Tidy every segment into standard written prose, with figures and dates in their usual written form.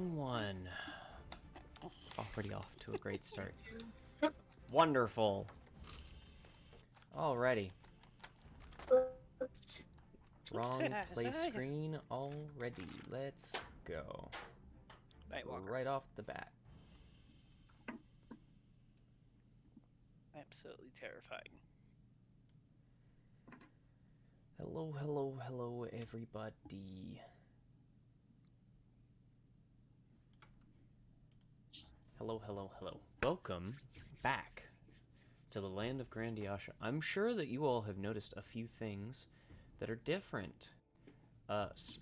Round one. Already off to a great start. Wonderful. Alrighty. Oops. Wrong play screen already. Let's go. Nightwalker. Right off the bat. Absolutely terrifying. Hello, hello, hello, everybody. Hello, hello, hello. Welcome back to the land of Grandiasha. I'm sure that you all have noticed a few things that are different.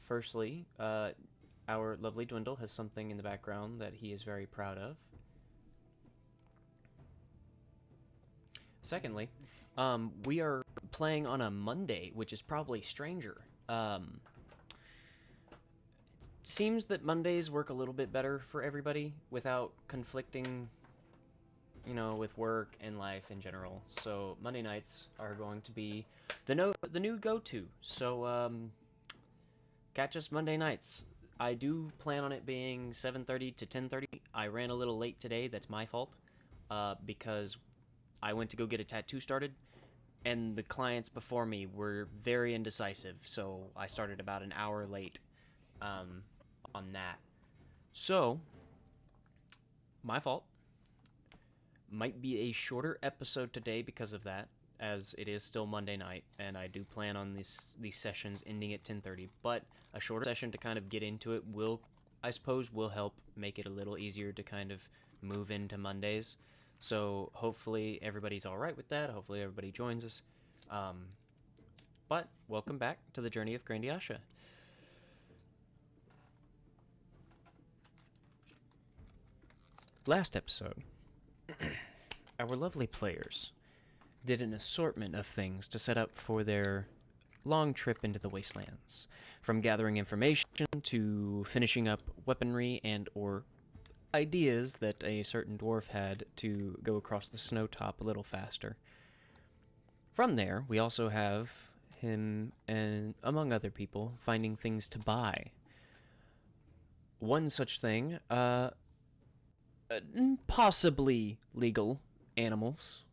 Firstly, our lovely Dwindle has something in the background that he is very proud of. Secondly, we are playing on a Monday, which is probably stranger. It seems that Mondays work a little bit better for everybody without conflicting, with work and life in general. So Monday nights are going to be the new go-to. So catch us Monday nights. I do plan on it being 7:30 to 10:30. I ran a little late today. That's my fault, because I went to go get a tattoo started, and the clients before me were very indecisive, so I started about an hour late on that. So, my fault. Might be a shorter episode today because of that, as it is still Monday night, and I do plan on these sessions ending at 10:30. But a shorter session to kind of get into it will help make it a little easier to kind of move into Mondays. So hopefully everybody's all right with that. Hopefully everybody joins us. But welcome back to the journey of Grandiasha. Last episode, our lovely players did an assortment of things to set up for their long trip into the wastelands, from gathering information to finishing up weaponry and or ideas that a certain dwarf had to go across the snow top a little faster. From there, we also have him and, among other people, finding things to buy. One such thing, possibly legal animals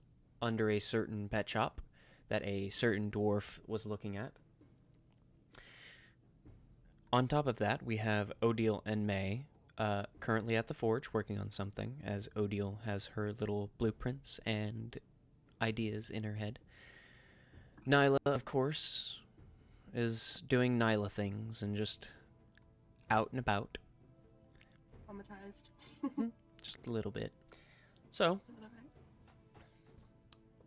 under a certain pet shop that a certain dwarf was looking at. On top of that, we have Odile and May, currently at the forge working on something, as Odile has her little blueprints and ideas in her head. Nyla, of course, is doing Nyla things and just out and about. Traumatized. Just a little bit. So,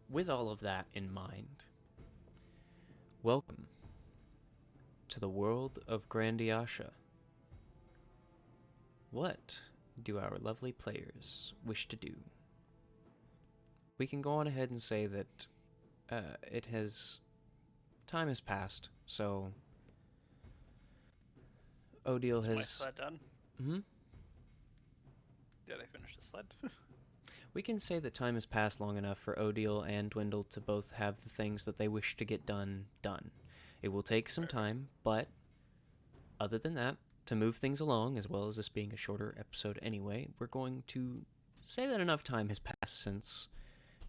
with all of that in mind, welcome to the world of Grandiasha. What do our lovely players wish to do? We can go on ahead and say that time has passed, so Odile has... My sled done? Mm-hmm. Did I finish the sled? We can say that time has passed long enough for Odile and Dwindle to both have the things that they wish to get done. It will take some time, but other than that, to move things along, as well as this being a shorter episode anyway, we're going to say that enough time has passed since,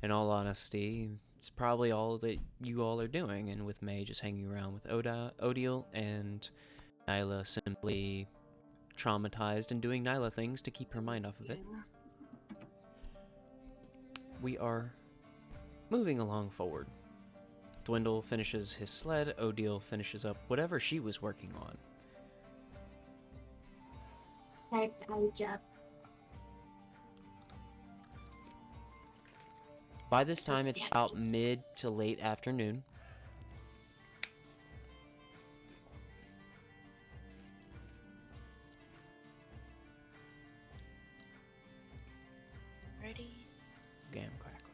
in all honesty, it's probably all that you all are doing, and with May just hanging around with Odile and Nyla simply traumatized and doing Nyla things to keep her mind off of it. We are moving along forward. Dwindle finishes his sled, Odile finishes up whatever she was working on. Good job. By this time, it's about mid to late afternoon. Ready? Gam crackle.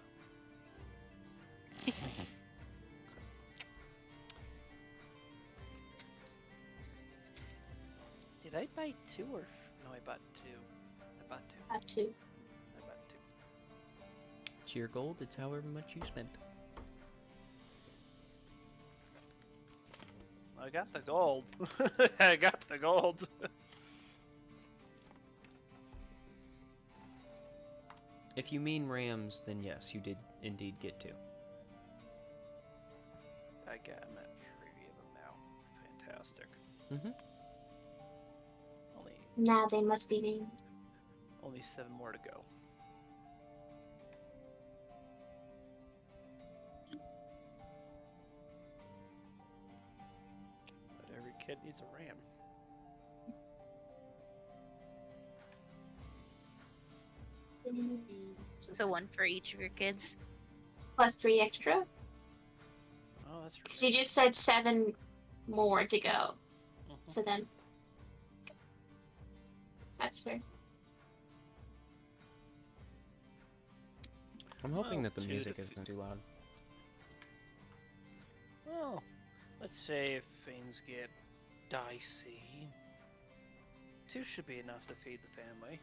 Did I buy two or... No, I bought two. I bought two. Have to. I bought two. It's your gold, it's however much you spent. I got the gold. I got the gold. If you mean rams, then yes, you did indeed get 2. I'm at 3 of them now. Fantastic. Mm-hmm. Now they must be named. Only 7 more to go. But every kid needs a ram. So 1 for each of your kids. Plus 3 extra. Oh, that's Because you just said 7 more to go. So then. That's fair. I'm hoping that the 2 music to isn't too loud. Well, let's say if things get dicey, 2 should be enough to feed the family.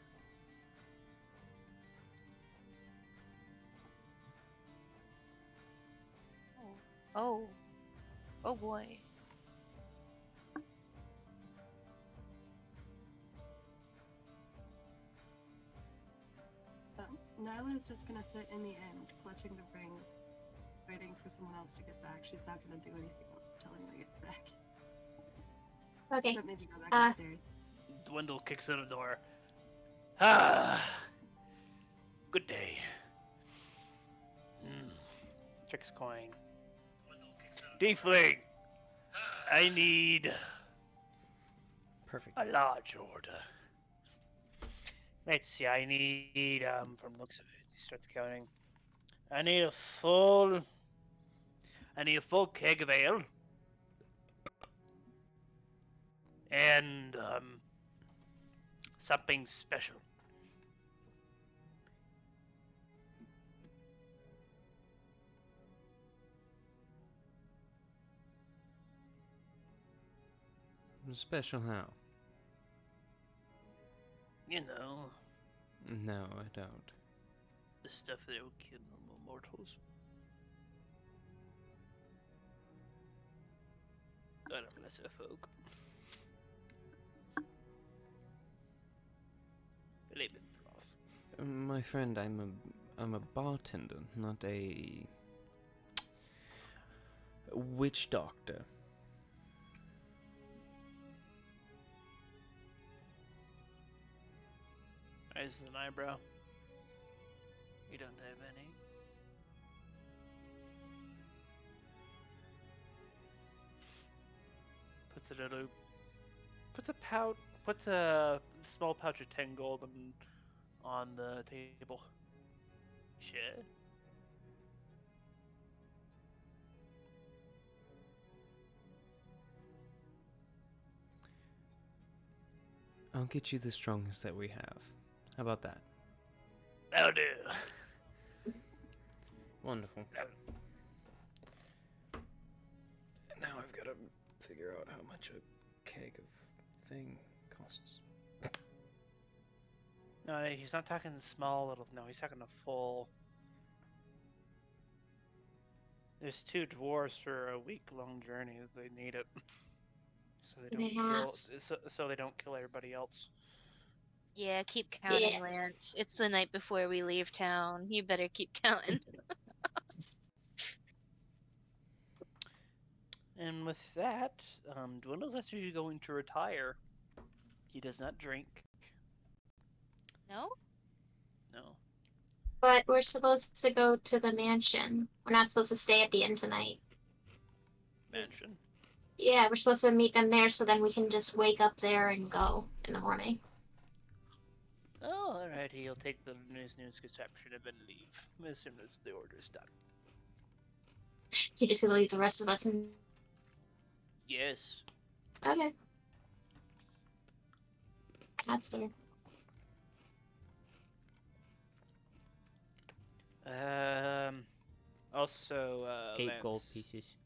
Oh. Oh boy. Nyla's just gonna sit in the end, clutching the ring, waiting for someone else to get back. She's not gonna do anything else until anyone gets back. Okay. Except maybe go back upstairs. Dwindle kicks in the door. Ah, good day. Tricks coin. Tiefling, I need Perfect. a large order. Let's see, I need, from looks of it, he starts counting. I need a full keg of ale. And, something special. Special how? You know, No, I don't. the stuff that will kill normal mortals. God, I'm lesser folk. Lebenprof. My friend, I'm a bartender, not a witch doctor. Raises an eyebrow. You don't have any. Puts a small pouch of 10 gold on the table. Sure. I'll get you the strongest that we have. How about that? That'll do. Wonderful. Now I've got to figure out how much a keg of thing costs. No, he's not talking small little. No, he's talking a full. There's 2 dwarves for a week-long journey. They need it, so they don't kill. So they don't kill everybody else. Yeah, keep counting, Lance. It's the night before we leave town. You better keep counting. And with that, Dwindle's actually going to retire. He does not drink. No? No. But we're supposed to go to the mansion. We're not supposed to stay at the inn tonight. Mansion. Yeah, we're supposed to meet them there so then we can just wake up there and go in the morning. Oh, alright. He'll take the news conception and then leave as soon as the order's done. You're just gonna leave the rest of us in. Yes. Okay. That's fair. Also, 8 Lance, gold pieces.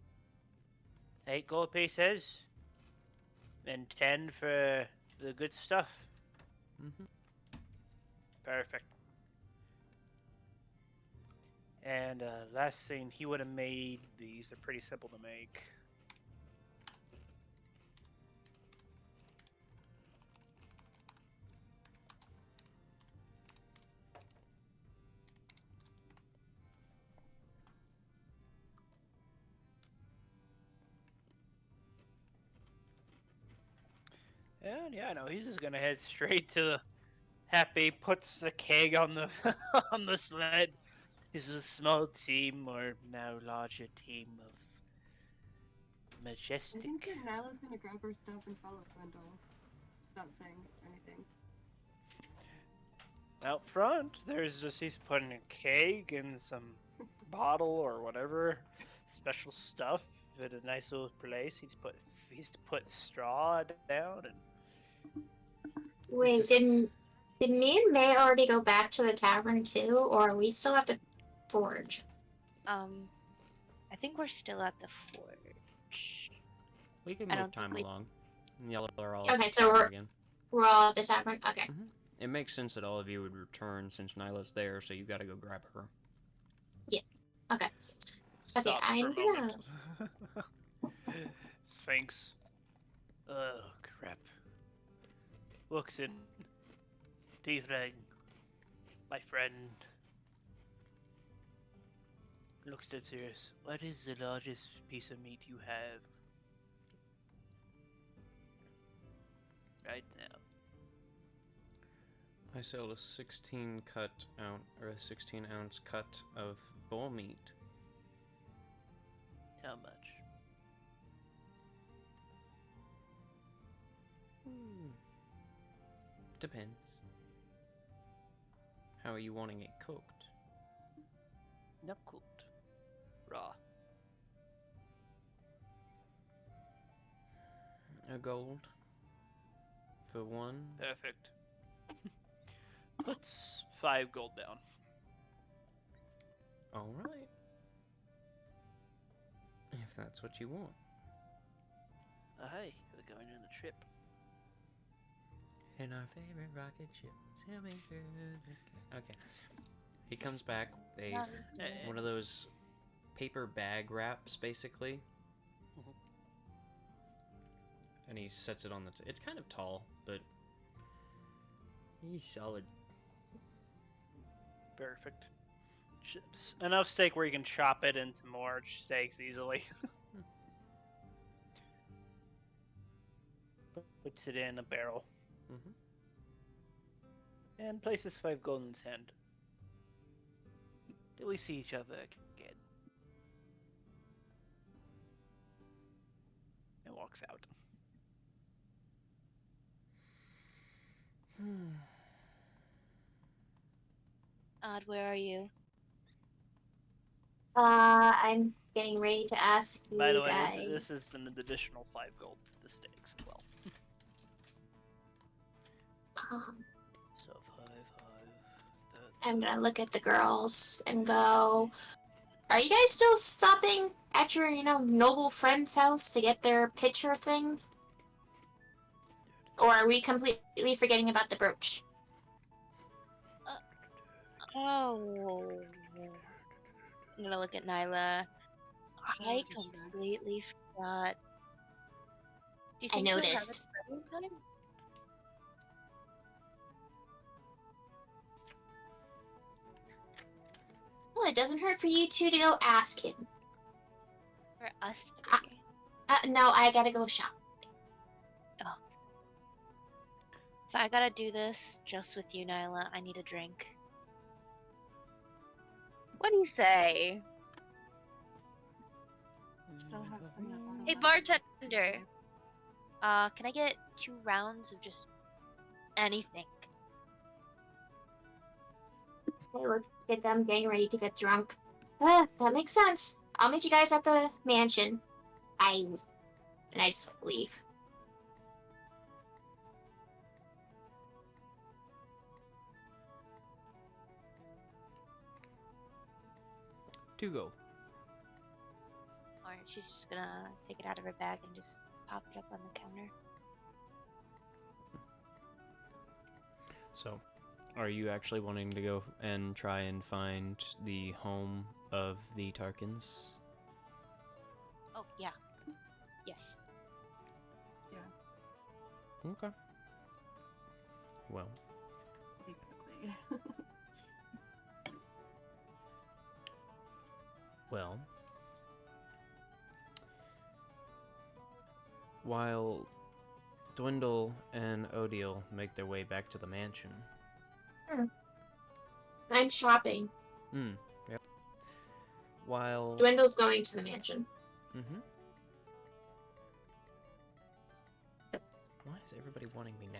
8 gold pieces. And 10 for the good stuff. Mm-hmm. Perfect. And last thing, he would have made these. They're pretty simple to make. And yeah, no, he's just gonna head straight to the Happy. Puts the keg on the on the sled. This is a small team, or now larger team of I majestic. think that Nyla's gonna grab her stuff and follow Twendall without saying anything. Out front, there's just he's putting a keg and some bottle or whatever special stuff in a nice little place. He's put straw down and Wait, just did me and May already go back to the tavern too, or are we still at the forge? I think we're still at the forge. We can I move don't think time we- along. Y'all are all Okay, at the so tavern again. We're all at the tavern? Okay. It makes sense that all of you would return since Nyla's there, so you gotta go grab her. Okay. Okay, stops I'm for a gonna... moment. Sphinx. Oh crap. Looks in. Evening, my friend. Looks dead serious. What is the largest piece of meat you have? Right now. I sell a 16 ounce cut of bull meat. How much? Depends. How are you wanting it cooked? Not cooked. Raw. A gold for one. Perfect. Puts 5 gold down. All right. If that's what you want. Hey, we're going on the trip. In our favorite rocket ship, sailing through the sky. Okay. He comes back with one of those paper bag wraps, basically. Mhm. And he sets it on the... It's kind of tall, but... He's solid. Perfect. Enough steak where you can chop it into more steaks easily. Puts it in a barrel. Mm-hmm. And places 5 gold in his hand. Till we see each other again. And walks out. Odd, where are you? I'm getting ready to ask you By the way, guys. this is an additional 5 gold to the steaks as well. So 5. I'm gonna look at the girls and go, are you guys still stopping at your, noble friend's house to get their picture thing? Or are we completely forgetting about the brooch? Oh. I'm gonna look at Nyla. I completely forgot. Do you I think we'll have noticed. it in time? Well, it doesn't hurt for you two to go ask him. For us three. No, I gotta go shop. If I gotta do this just with you, Nyla, I need a drink. What do you say? Still have some of that bottle Hey, left. bartender. Can I get 2 rounds of just anything? Okay, let's get them getting ready to get drunk. That makes sense. I'll meet you guys at the mansion. And I just leave. To go. Or she's just gonna take it out of her bag and just pop it up on the counter. So, are you actually wanting to go and try and find the home of the Tarkins? Oh, yeah. Yes. Okay. Well, Pretty quickly. well. While Dwindle and Odile make their way back to the mansion. I'm shopping. Yep. While... Dwindle's going to the mansion. Mm-hmm. Why is everybody wanting me now?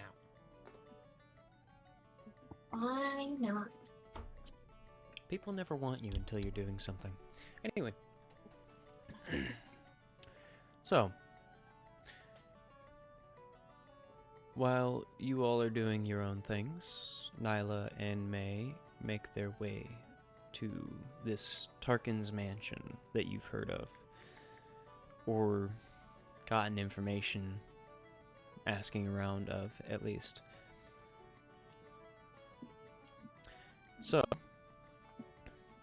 Why not? People never want you until you're doing something. Anyway. So, while you all are doing your own things, Nyla and May make their way to this Tarkin's mansion that you've heard of, or gotten information asking around of, at least. So,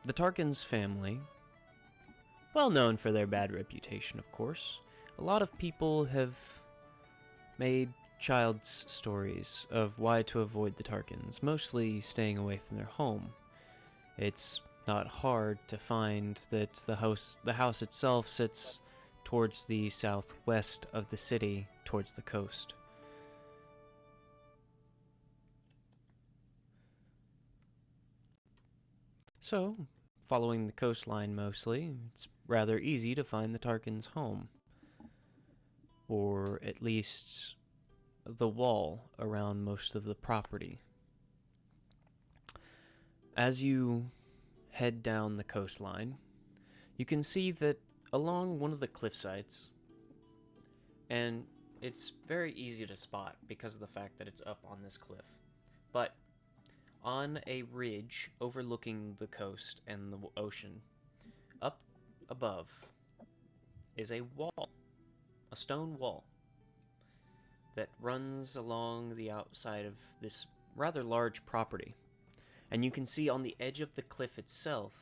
the Tarkin's family, well known for their bad reputation, of course. A lot of people have made child's stories of why to avoid the Tarkins, mostly staying away from their home. It's not hard to find that the house itself sits towards the southwest of the city, towards the coast. So, following the coastline mostly, it's rather easy to find the Tarkin's home. Or at least the wall around most of the property. As you head down the coastline, you can see that along one of the cliff sides, and it's very easy to spot because of the fact that it's up on this cliff, but on a ridge overlooking the coast and the ocean, up above, is a wall, a stone wall, that runs along the outside of this rather large property. And you can see on the edge of the cliff itself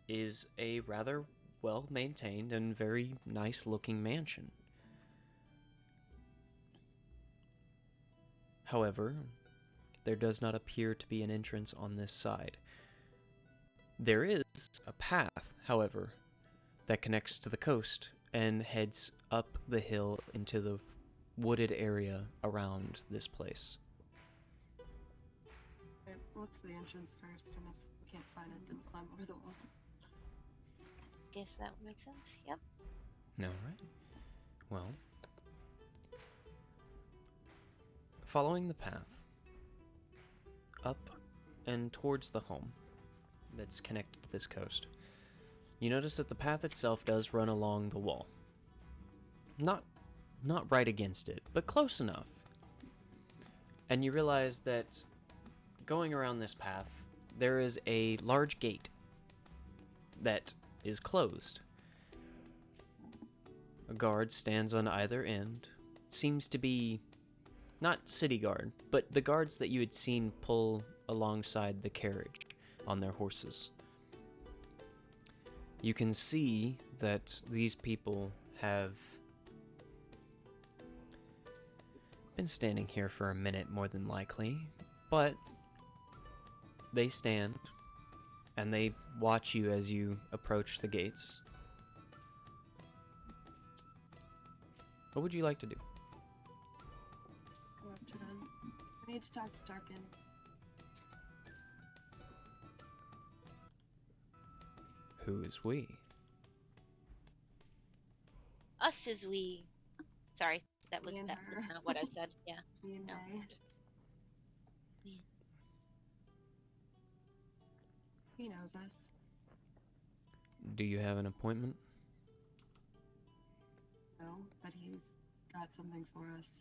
is a rather well-maintained and very nice-looking mansion. However, there does not appear to be an entrance on this side. There is a path, however, that connects to the coast and heads up the hill into the wooded area around this place. Okay, look for the entrance first, and if we can't find it, then climb over the wall. Guess that would make sense. Yep. Alright. Well, following the path up and towards the home that's connected to this coast, you notice that the path itself does run along the wall. Not right against it, but close enough. And you realize that going around this path, there is a large gate that is closed. A guard stands on either end. Seems to be not city guard, but the guards that you had seen pull alongside the carriage on their horses. You can see that these people have been standing here for a minute more than likely, but they stand and they watch you as you approach the gates. What would you like to do? Go up to them. I need to talk to Starkin. Who is we? Us is we. Sorry, that was Me and not what I said. Yeah. Me and No, May. just me. He knows us. Do you have an appointment? No, but he's got something for us.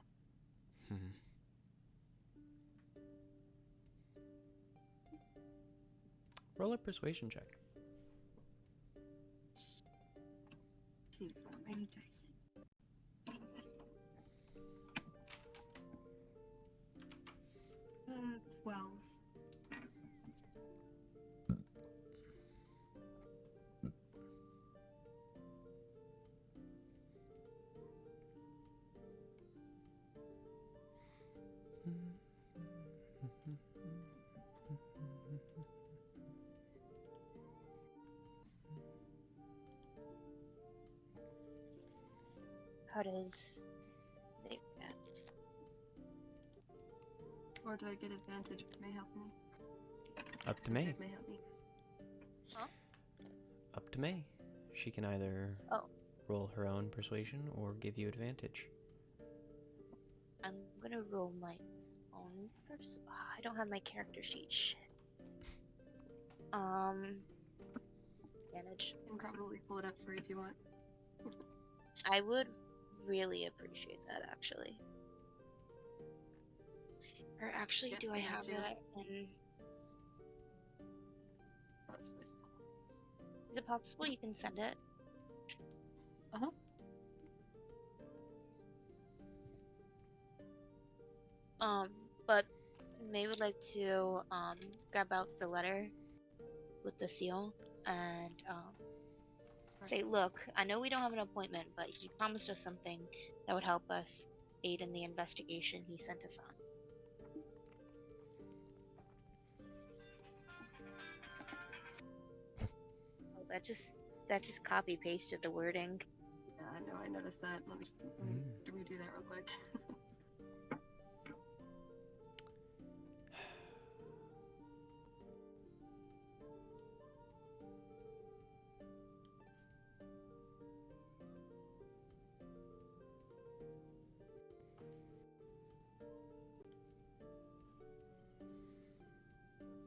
Roll a persuasion check. Jeez, what a many dice. 12. How does Or do I get advantage which may help me? Up to May. It may help me. Huh? Up to May. She can either Oh. roll her own persuasion or give you advantage. I'm gonna roll my own I don't have my character sheet. Shit. Advantage. I can probably pull it up for you if you want. I would really appreciate that, actually. Or actually, Yeah, do I I got have you. that in... Oh, it's voice. Is it possible you can send it? Uh-huh. But May would like to, grab out the letter with the seal and, say, look, I know we don't have an appointment, but he promised us something that would help us aid in the investigation he sent us on. Oh, that just copy pasted the wording. Yeah, I know, I noticed that. Let me redo that real quick.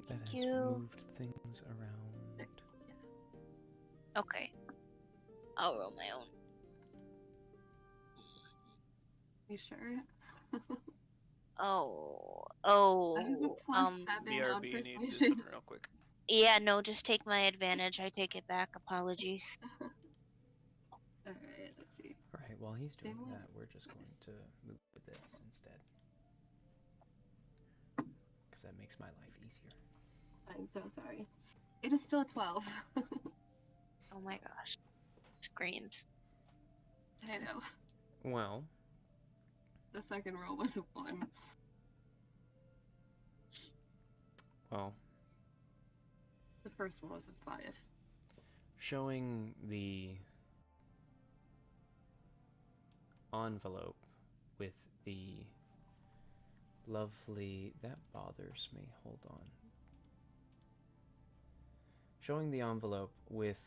That has you. moved things around. Okay. I'll roll my own. You sure? Oh, I have a +7 on BRB, you need to do persuasion. something real quick. yeah, no, just take my advantage. I take it back. Apologies. Alright, let's see. Alright, while he's doing Same one? that, we're just going Nice. to move with this instead. Because that makes my life easier. I'm so sorry. It is still a 12. Oh my gosh. Screams. I know. Well, The second roll was a 1. well, The first one was a 5. showing the envelope with the lovely... That bothers me. Hold on. Showing the envelope with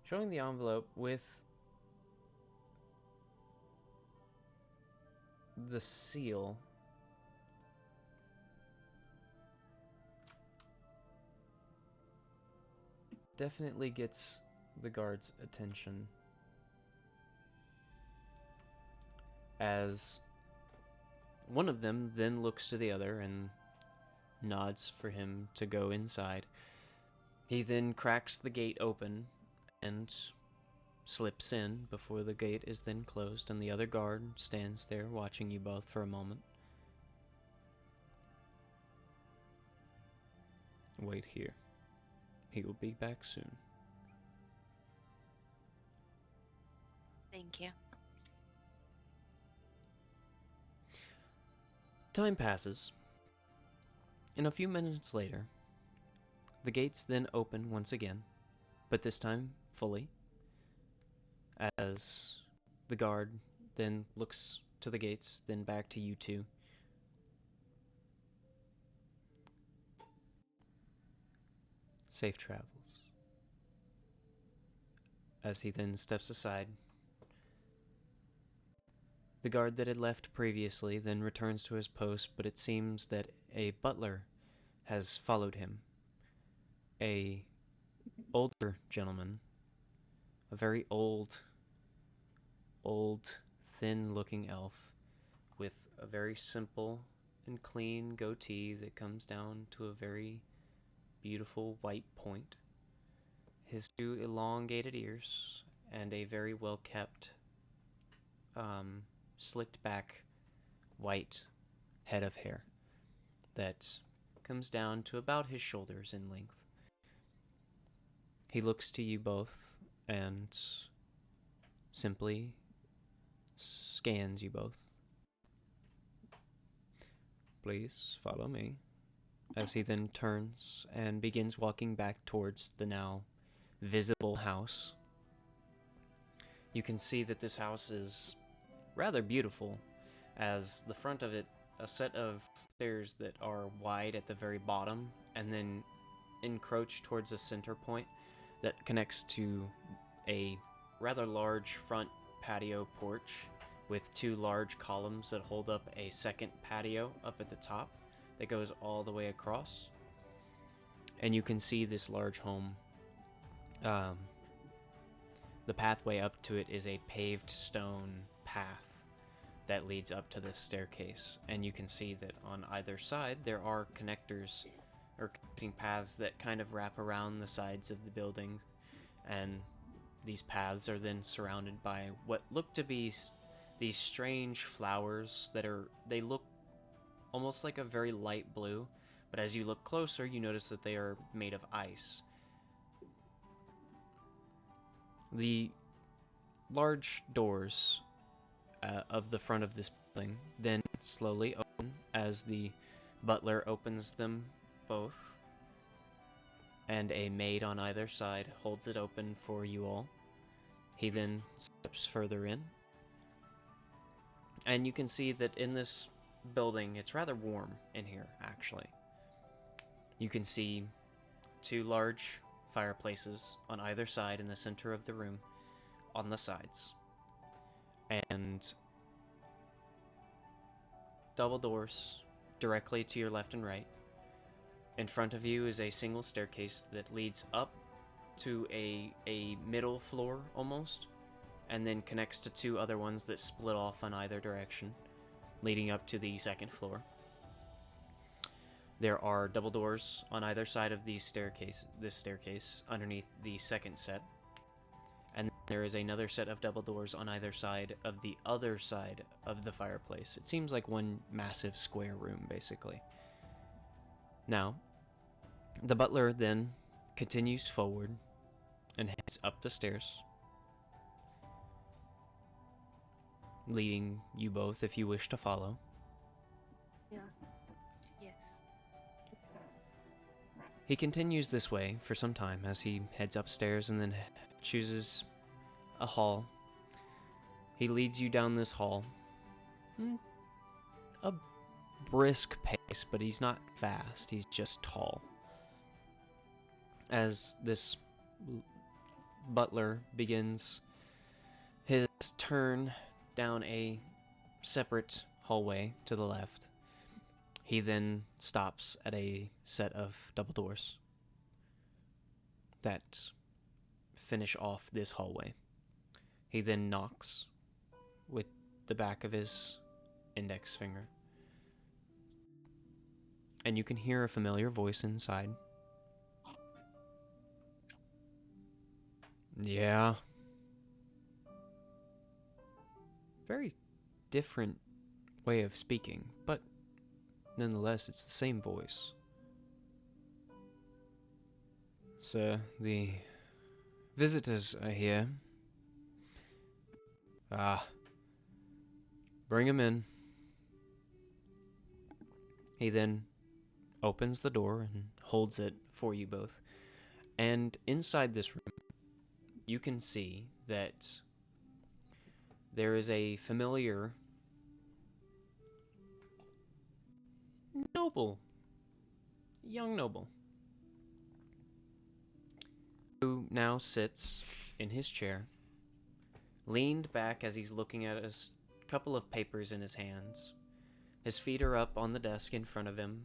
showing the envelope with the seal definitely gets the guard's attention, as one of them then looks to the other and nods for him to go inside. He then cracks the gate open and slips in before the gate is then closed, and the other guard stands there watching you both for a moment. Wait here. He will be back soon. Thank you. Time passes, and a few minutes later, the gates then open once again, but this time fully, as the guard then looks to the gates, then back to you two. Safe travels. As he then steps aside, the guard that had left previously then returns to his post, but it seems that a butler has followed him. A older gentleman, a very old, thin-looking elf with a very simple and clean goatee that comes down to a very beautiful white point, his two elongated ears, and a very well-kept, slicked back white head of hair that comes down to about his shoulders in length. He looks to you both and simply scans you both. Please follow me. As he then turns and begins walking back towards the now visible house. You can see that this house is rather beautiful, as the front of it, a set of stairs that are wide at the very bottom, and then encroach towards a center point that connects to a rather large front patio porch with two large columns that hold up a second patio up at the top that goes all the way across. And you can see this large home. The pathway up to it is a paved stone path that leads up to this staircase, and you can see that on either side there are connectors or connecting paths that kind of wrap around the sides of the building, and these paths are then surrounded by what look to be these strange flowers that they look almost like a very light blue, but as you look closer you notice that they are made of ice. The large doors of the front of this building then slowly open as the butler opens them both, and a maid on either side holds it open for you all. He then steps further in, and you can see that in this building it's rather warm in here, actually. You can see two large fireplaces on either side in the center of the room on the sides, and double doors directly to your left and right. In front of you is a single staircase that leads up to a middle floor almost, and then connects to two other ones that split off on either direction, leading up to the second floor. There are double doors on either side of this staircase underneath the second set. And there is another set of double doors on either side of the other side of the fireplace. It seems like one massive square room, basically. Now, the butler then continues forward and heads up the stairs, leading you both if you wish to follow. Yeah. Yes. He continues this way for some time as he heads upstairs and then chooses a hall. He leads you down this hall. A brisk pace, but he's not fast, he's just tall. As this butler begins his turn down a separate hallway to the left, he then stops at a set of double doors that finish off this hallway. He then knocks with the back of his index finger, and you can hear a familiar voice inside. Yeah. Very different way of speaking, but nonetheless, it's the same voice. Sir, the visitors are here. Bring him in. He then opens the door and holds it for you both. And inside this room, you can see that there is a familiar young noble, who now sits in his chair, leaned back as he's looking at a couple of papers in his hands. His feet are up on the desk in front of him,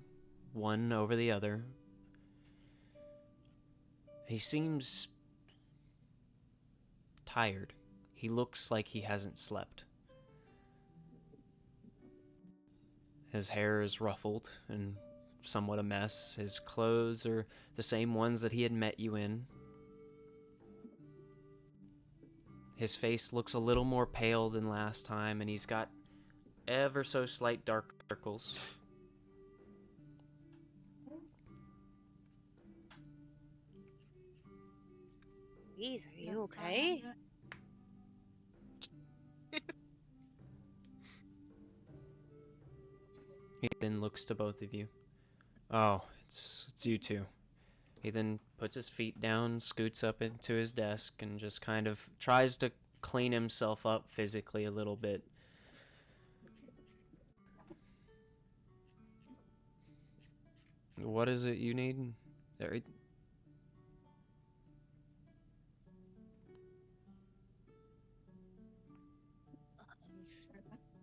one over the other. He seems tired. He looks like he hasn't slept. His hair is ruffled and somewhat a mess. His clothes are the same ones that he had met you in. His face looks a little more pale than last time, and he's got ever so slight dark circles. Jeez, are you okay? He then looks to both of you. Oh, it's you two. He then puts his feet down, scoots up into his desk, and just kind of tries to clean himself up physically a little bit. What is it you need? There.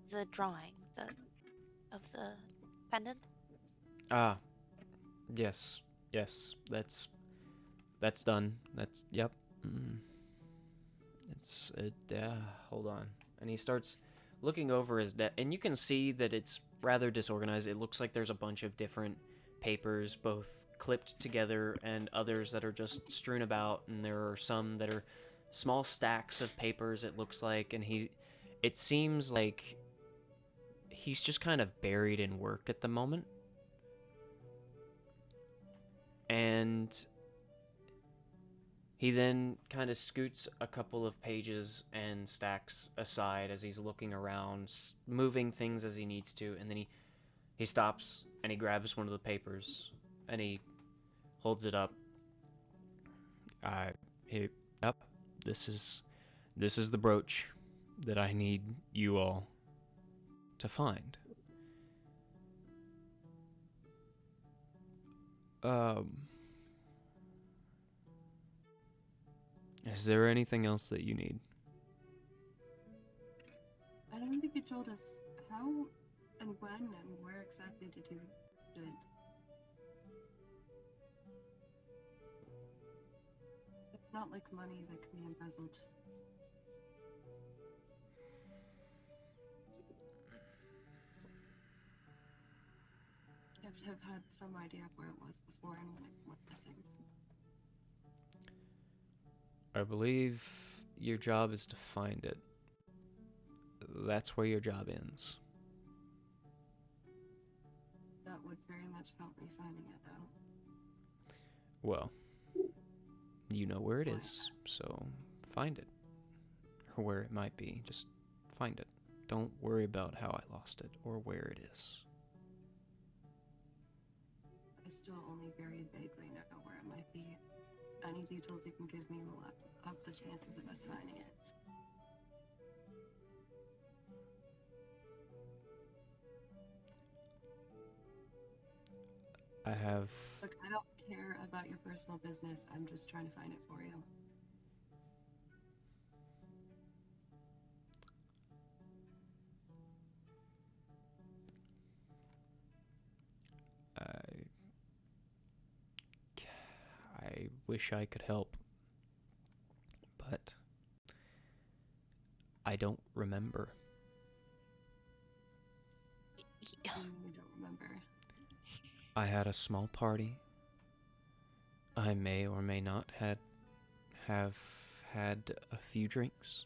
The drawing of the pendant. Ah, yes, yes, that's done. That's yep. It's hold on. And he starts looking over his desk, and you can see that it's rather disorganized. It looks like there's a bunch of different papers, both clipped together and others that are just strewn about, and there are some that are small stacks of papers, it looks like, and it seems like he's just kind of buried in work at the moment. And he then kind of scoots a couple of pages and stacks aside as he's looking around, moving things as he needs to, and then he stops and he grabs one of the papers and he holds it up. Yep, this is the brooch that I need you all to find. Is there anything else that you need? I don't think you told us how and when and where exactly did you do it. It's not like money that can be embezzled. You have to have had some idea of where it was before and when it went missing. I believe your job is to find it. That's where your job ends. That would very much help me finding it, though. Well, you know where it is, so find it. Or where it might be, just find it. Don't worry about how I lost it or where it is. I still only very vaguely know where it might be. Any details you can give me will up the chances of us finding it. I have... Look, I don't care about your personal business. I'm just trying to find it for you. I wish I could help, but I don't remember. You don't remember. I had a small party. I may or may not have had a few drinks.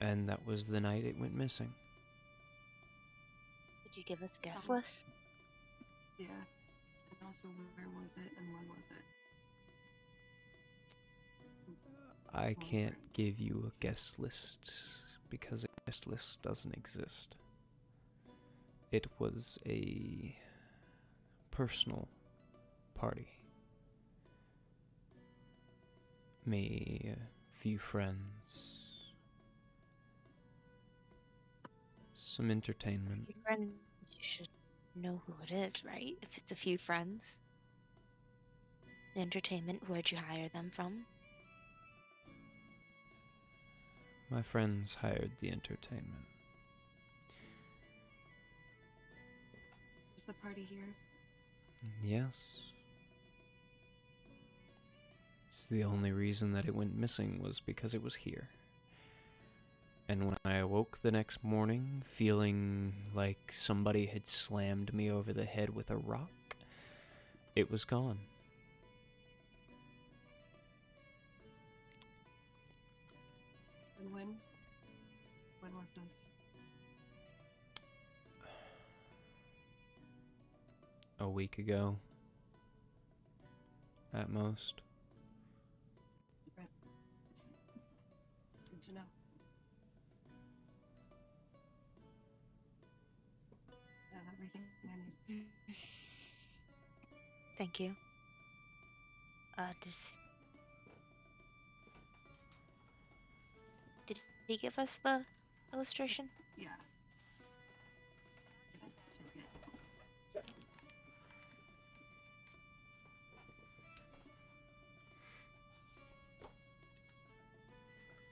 And that was the night it went missing. Could you give us a guest list? Yeah. And also, where was it and when was it? I can't give you a guest list because a guest list doesn't exist. It was a personal party. Me, a few friends, some entertainment. Your friends, you should know who it is, right? If it's a few friends. The entertainment, where'd you hire them from? My friends hired the entertainment. Was the party here? Yes. It's the only reason that it went missing was because it was here. And when I awoke the next morning, feeling like somebody had slammed me over the head with a rock, it was gone. And when? When was this? A week ago, at most. Right. Good to know. I have everything I need. Thank you. Just did he give us the illustration? Yeah.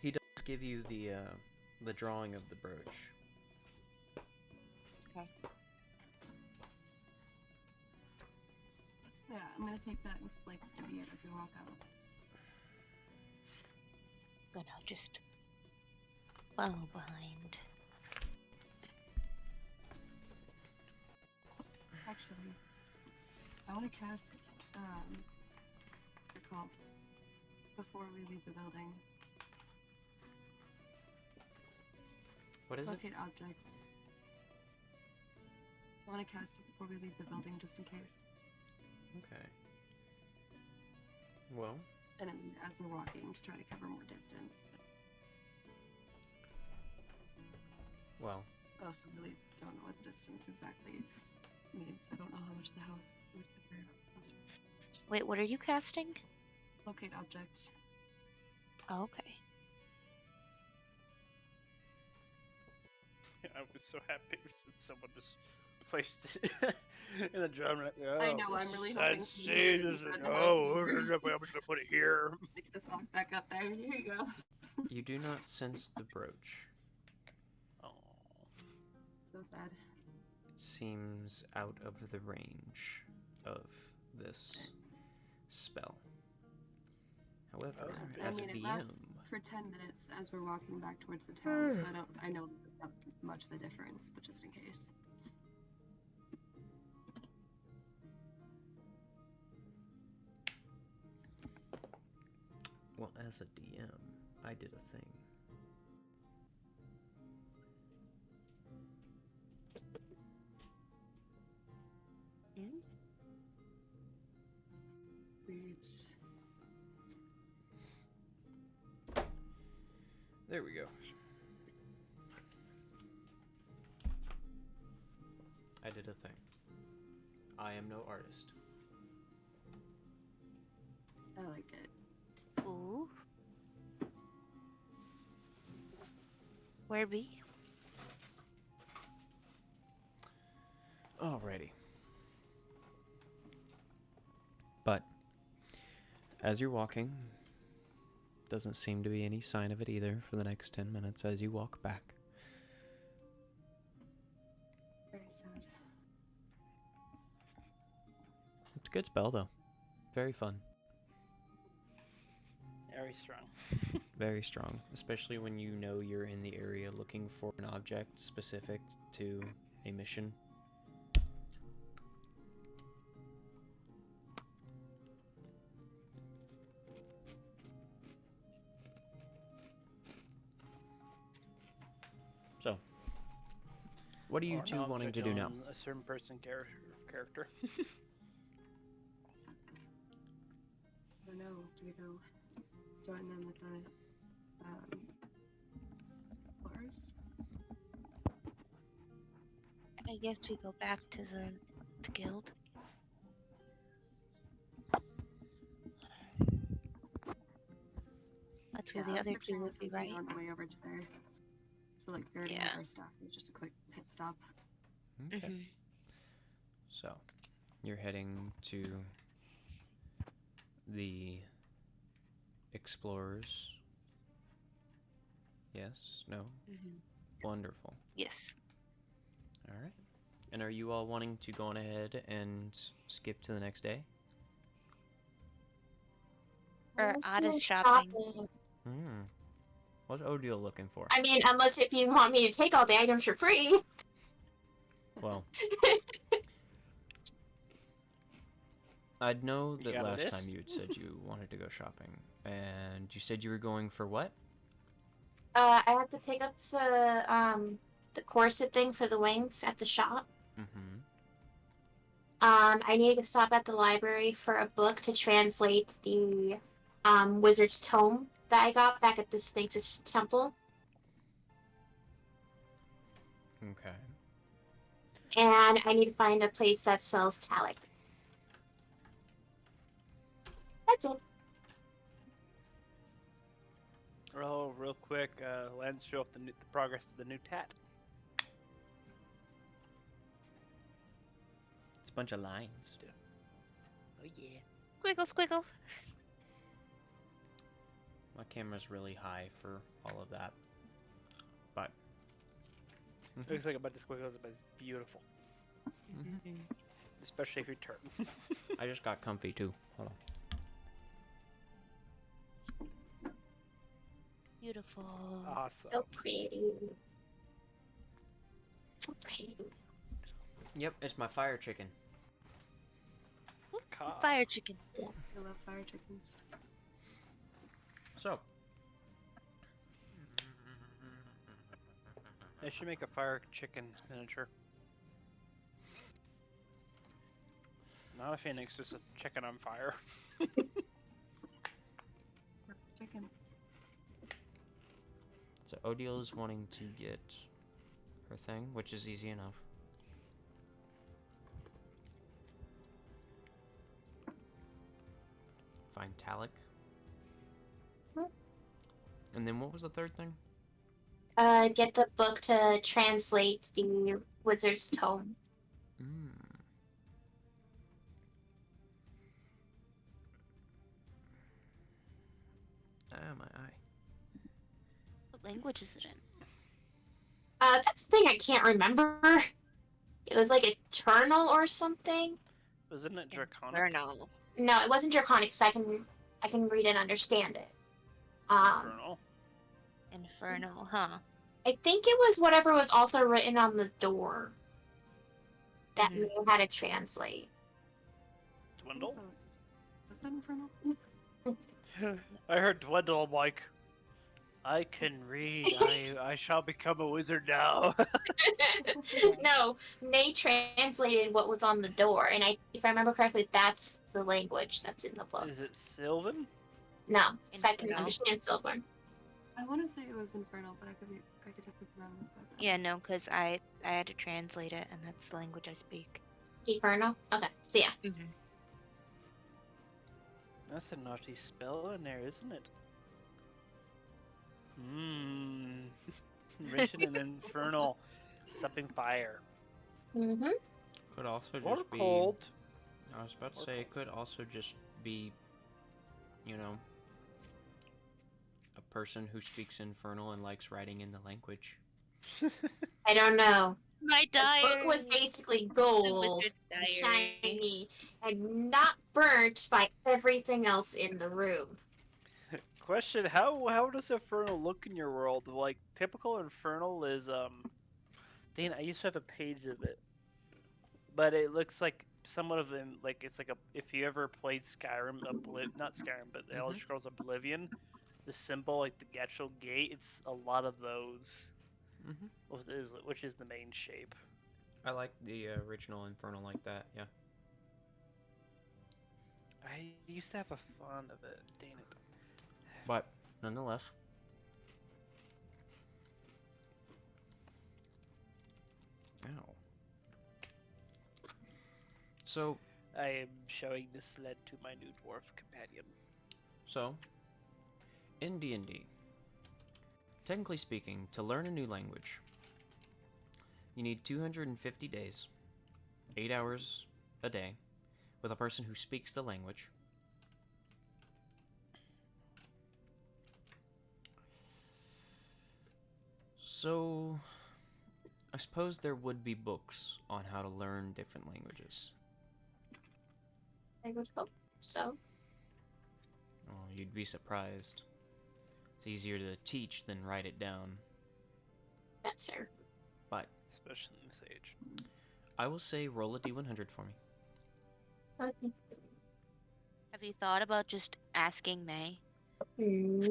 He does give you the drawing of the brooch. Okay. Yeah, I'm gonna take that and like study it as we walk out. Gonna just follow behind. Actually, I want to cast, what's it called? Before we leave the building. What is it? Locate objects. I want to cast it before we leave the building just in case. Okay. Well, And then as we're walking to try to cover more distance. well, I also really don't know what the distance exactly means. I don't know how much the house would cover. Wait, what are you casting? Locate objects. Oh, okay. I was so happy that someone just placed it in the drum. Like, oh, I know, I'm really hoping let's he see, did this is, at the oh, house. I'm just gonna put it here. Make this walk back up there. Here you go. you do not sense the brooch. Oh. So sad. It seems out of the range of this spell. However, I as I mean, a it DM, lasts for 10 minutes as we're walking back towards the town, so I know that it's not much of a difference, but just in case. well, as a DM, I did a thing. Hmm? Reads. There we go. I did a thing. I am no artist. I like it. Ooh. Where be? Alrighty. But as you're walking, doesn't seem to be any sign of it either for the next 10 minutes as you walk back. Very sad. It's a good spell though. Very fun. Very strong. Very strong, especially when you know you're in the area looking for an object specific to a mission. So, what are you Or an two wanting to do now? object on a certain person character. I don't know. Do we go join them at the floors? I guess we go back to the guild. That's where Yeah, I the was other picturing two would this be, as being right? on the way over to there. So like we already Yeah. have our stuff. It's just a quick pit stop. Okay. Mm-hmm. So, you're heading to the Explorers. Yes? No? Mm-hmm. Wonderful. Yes. Alright. And are you all wanting to go on ahead and skip to the next day? Or Let's out do of shopping. Hmm. What's Odile looking for? I mean, unless if you want me to take all the items for free. Well, I'd know You that got a last list? time you had said you wanted to go shopping. And you said you were going for what? I have to pick up the corset thing for the wings at the shop. Mm-hmm. I need to stop at the library for a book to translate the wizard's tome that I got back at the Sphinx's temple. Okay. And I need to find a place that sells Talic. That's it. Oh, real quick, Lance, show off the progress of the new tat. It's a bunch of lines. Oh yeah. Squiggle, squiggle. My camera's really high for all of that. But Looks like a bunch of squiggles, but it's beautiful. Especially if you turn. I just got comfy too. Hold on. Beautiful. Awesome. So pretty. So pretty. Yep, it's my fire chicken. Cock. Fire chicken. I love fire chickens. So, I should make a fire chicken miniature. Not a phoenix, just a chicken on fire. Chicken. so Odile is wanting to get her thing, which is easy enough. Find Talic. And then what was the third thing? Get the book to translate the Wizard's Tome. Mm. Ah, my eye. What language is it in? That's the thing I can't remember. It was like Eternal or something. Wasn't it draconic? Infernal. No, it wasn't Draconic because I can read and understand it. Infernal. Infernal, huh? I think it was whatever was also written on the door that Mhm. knew how to translate. Dwindle? Was that Infernal? I heard Dwindle, I'm like, I can read. I shall become a wizard now. No, May translated what was on the door, and if I remember correctly, that's the language that's in the book. Is it Sylvan? No, because I can Infernal. understand Silver. I want to say it was Infernal, but I could definitely be wrong about that. Yeah, no, because I had to translate it, and that's the language I speak. Infernal? Okay, so yeah. Mm-hmm. That's a naughty spell in there, isn't it? Mmm. Written in infernal, supping fire. Mm-hmm. Could also Or just be. cold. I was about to Or say it could also just be, you know, a person who speaks Infernal and likes writing in the language. I don't know. My The book was diary. basically The gold wizard's and diary. shiny and not burnt by everything else in the room. Question: How does infernal look in your world? Like typical infernal is Dane, I used to have a page of it, but it looks like somewhat of an like it's like a if you ever played Skyrim, not Skyrim, but the Elder Scrolls Oblivion, the symbol like the actual gate, it's a lot of those, which is the main shape. I like the original Infernal like that. Yeah. I used to have a fond of it. Dang it. But nonetheless. Ow. So, I am showing this lead to my new dwarf companion. in D&D, technically speaking, to learn a new language, you need 250 days, 8 hours a day, with a person who speaks the language. So, I suppose there would be books on how to learn different languages. I would hope so. Oh, you'd be surprised. It's easier to teach than write it down. That's her. But Especially in this age. I will say roll a d100 for me. Okay. Have you thought about just asking May? Yeah.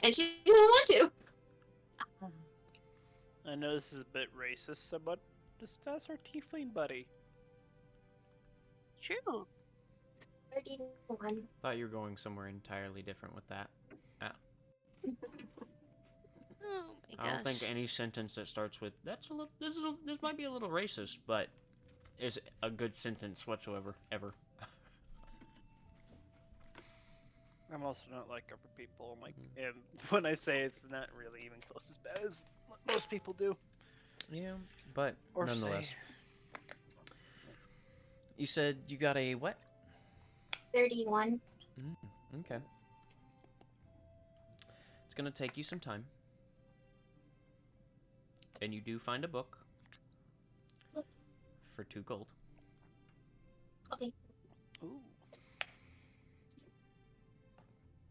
And she doesn't want to. I know this is a bit racist, but just ask our tiefling buddy. True. 31. Thought you were going somewhere entirely different with that. Oh my gosh. I don't think any sentence that starts with "that's a little," this might be a little racist, but is a good sentence whatsoever ever. I'm also not like upper people. Like, and when I say it's not really even close as bad as most people do. Yeah, but Or nonetheless. say. You said you got a what? 31. Okay. It's gonna take you some time. And you do find a book for 2 gold. Okay. Ooh.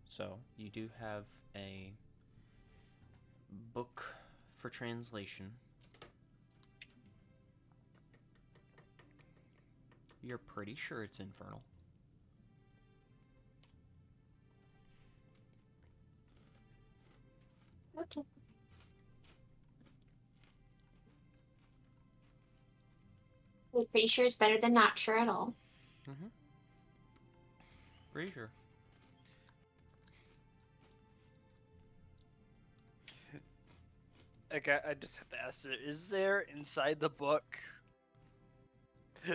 So you do have a book for translation. You're pretty sure it's infernal. Okay. I'm pretty sure it's better than not sure at all. Mm-hmm. Pretty sure. Okay, I just have to ask you, is there inside the book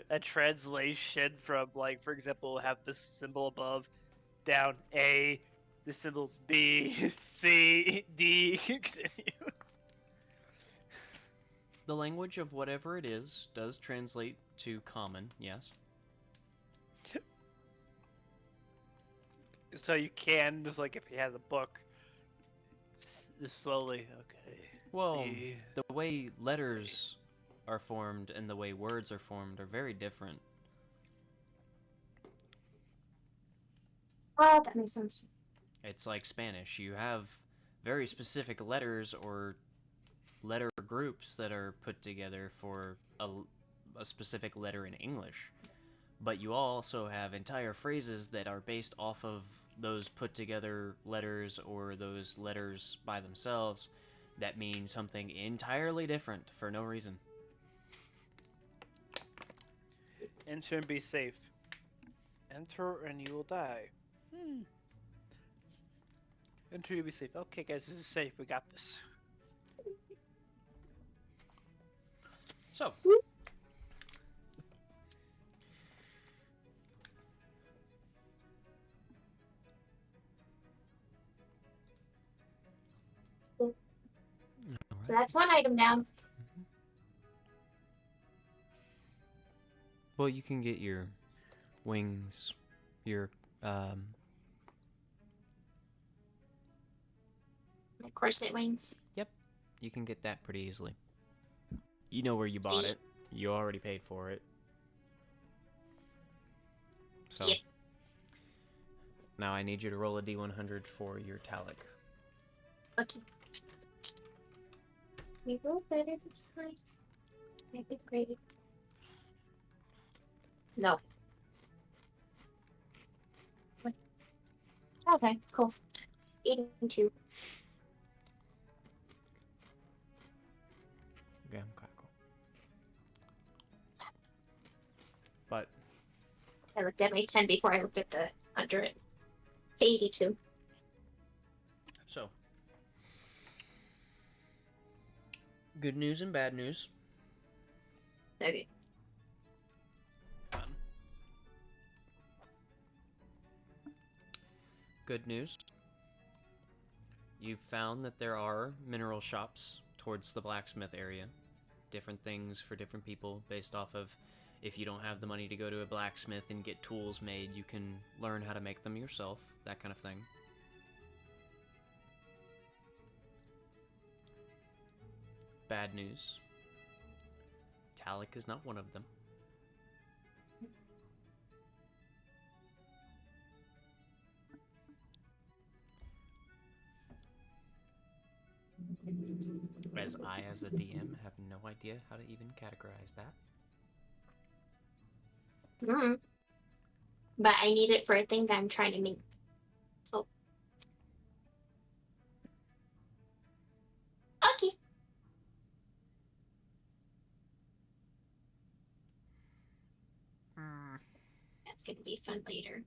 a translation from, like, for example, have this symbol above, down A, the symbol B, C, D, continue? The language of whatever it is does translate to common, yes. So you can, just like if he has a book, just slowly, okay. Well, B. the way letters are formed and the way words are formed are very different. Oh, that makes sense. It's like Spanish. You have very specific letters or letter groups that are put together for a specific letter in English. But you also have entire phrases that are based off of those put together letters or those letters by themselves that mean something entirely different for no reason. Enter and be safe. Enter and you will die. Enter and be safe. Okay, guys, this is safe. We got this. So, So that's one item down. well, you can get your wings, your My corset wings. Yep, you can get that pretty easily. You know where you bought it. You already paid for it. So, Yep. now I need you to roll a d100 for your talic. Okay. We roll better this time. Make it great. No. What? Okay, cool. 82. Okay, cool. But I looked at my 10 before I looked at the 100. 82. so, good news and bad news. Okay. Good news. You've found that there are mineral shops towards the blacksmith area. Different things for different people based off of if you don't have the money to go to a blacksmith and get tools made, you can learn how to make them yourself, that kind of thing. Bad news. Talic is not one of them. As I, as a DM, have no idea how to even categorize that. But I need it for a thing that I'm trying to make. So. Okay. That's gonna be fun later.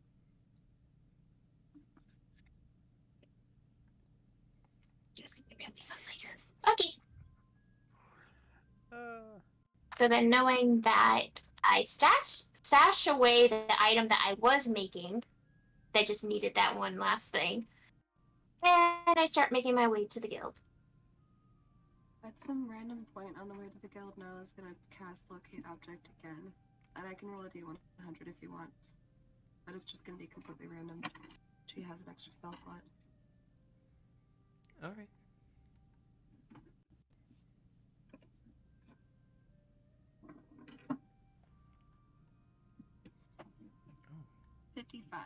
That's gonna be really fun later. Okay. So then knowing that I stash away the item that I was making, I just needed that one last thing. And I start making my way to the guild. At some random point on the way to the guild, Nyla's gonna cast Locate Object again. And I can roll a d100 if you want. But it's just gonna be completely random. She has an extra spell slot. Alright. 55.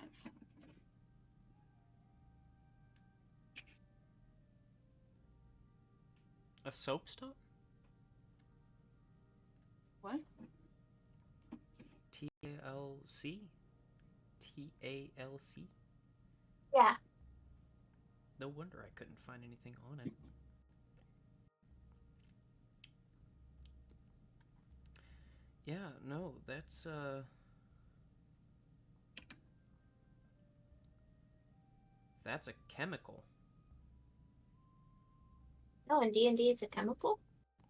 A soapstone? What? TLC? TALC? Yeah. No wonder I couldn't find anything on it. Yeah, no, that's a chemical. Oh, in D&D it's a chemical?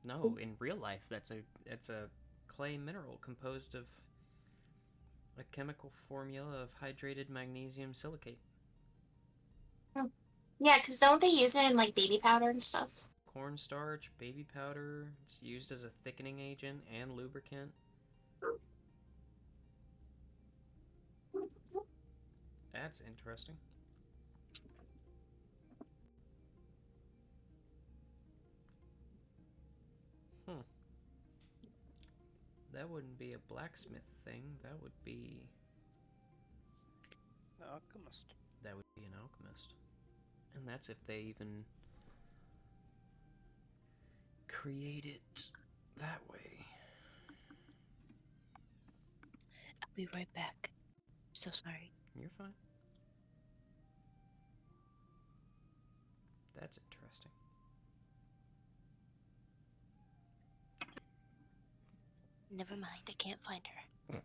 No, in real life it's a clay mineral composed of a chemical formula of hydrated magnesium silicate. Oh. Yeah, because don't they use it in, like, baby powder and stuff? Cornstarch, baby powder, it's used as a thickening agent and lubricant. That's interesting. That wouldn't be a blacksmith thing, that would be... Alchemist. That would be an alchemist. And that's if they even create it that way. I'll be right back. So sorry. You're fine. That's interesting. Never mind, I can't find her.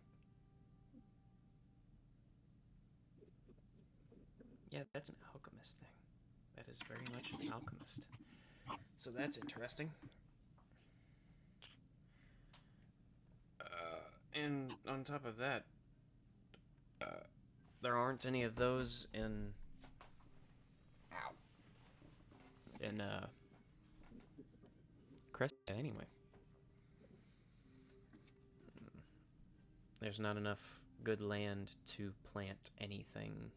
Yeah, that's an alchemist thing. That is very much an alchemist. So that's interesting. And on top of that, there aren't any of those in Cresta anyway. There's not enough good land to plant anything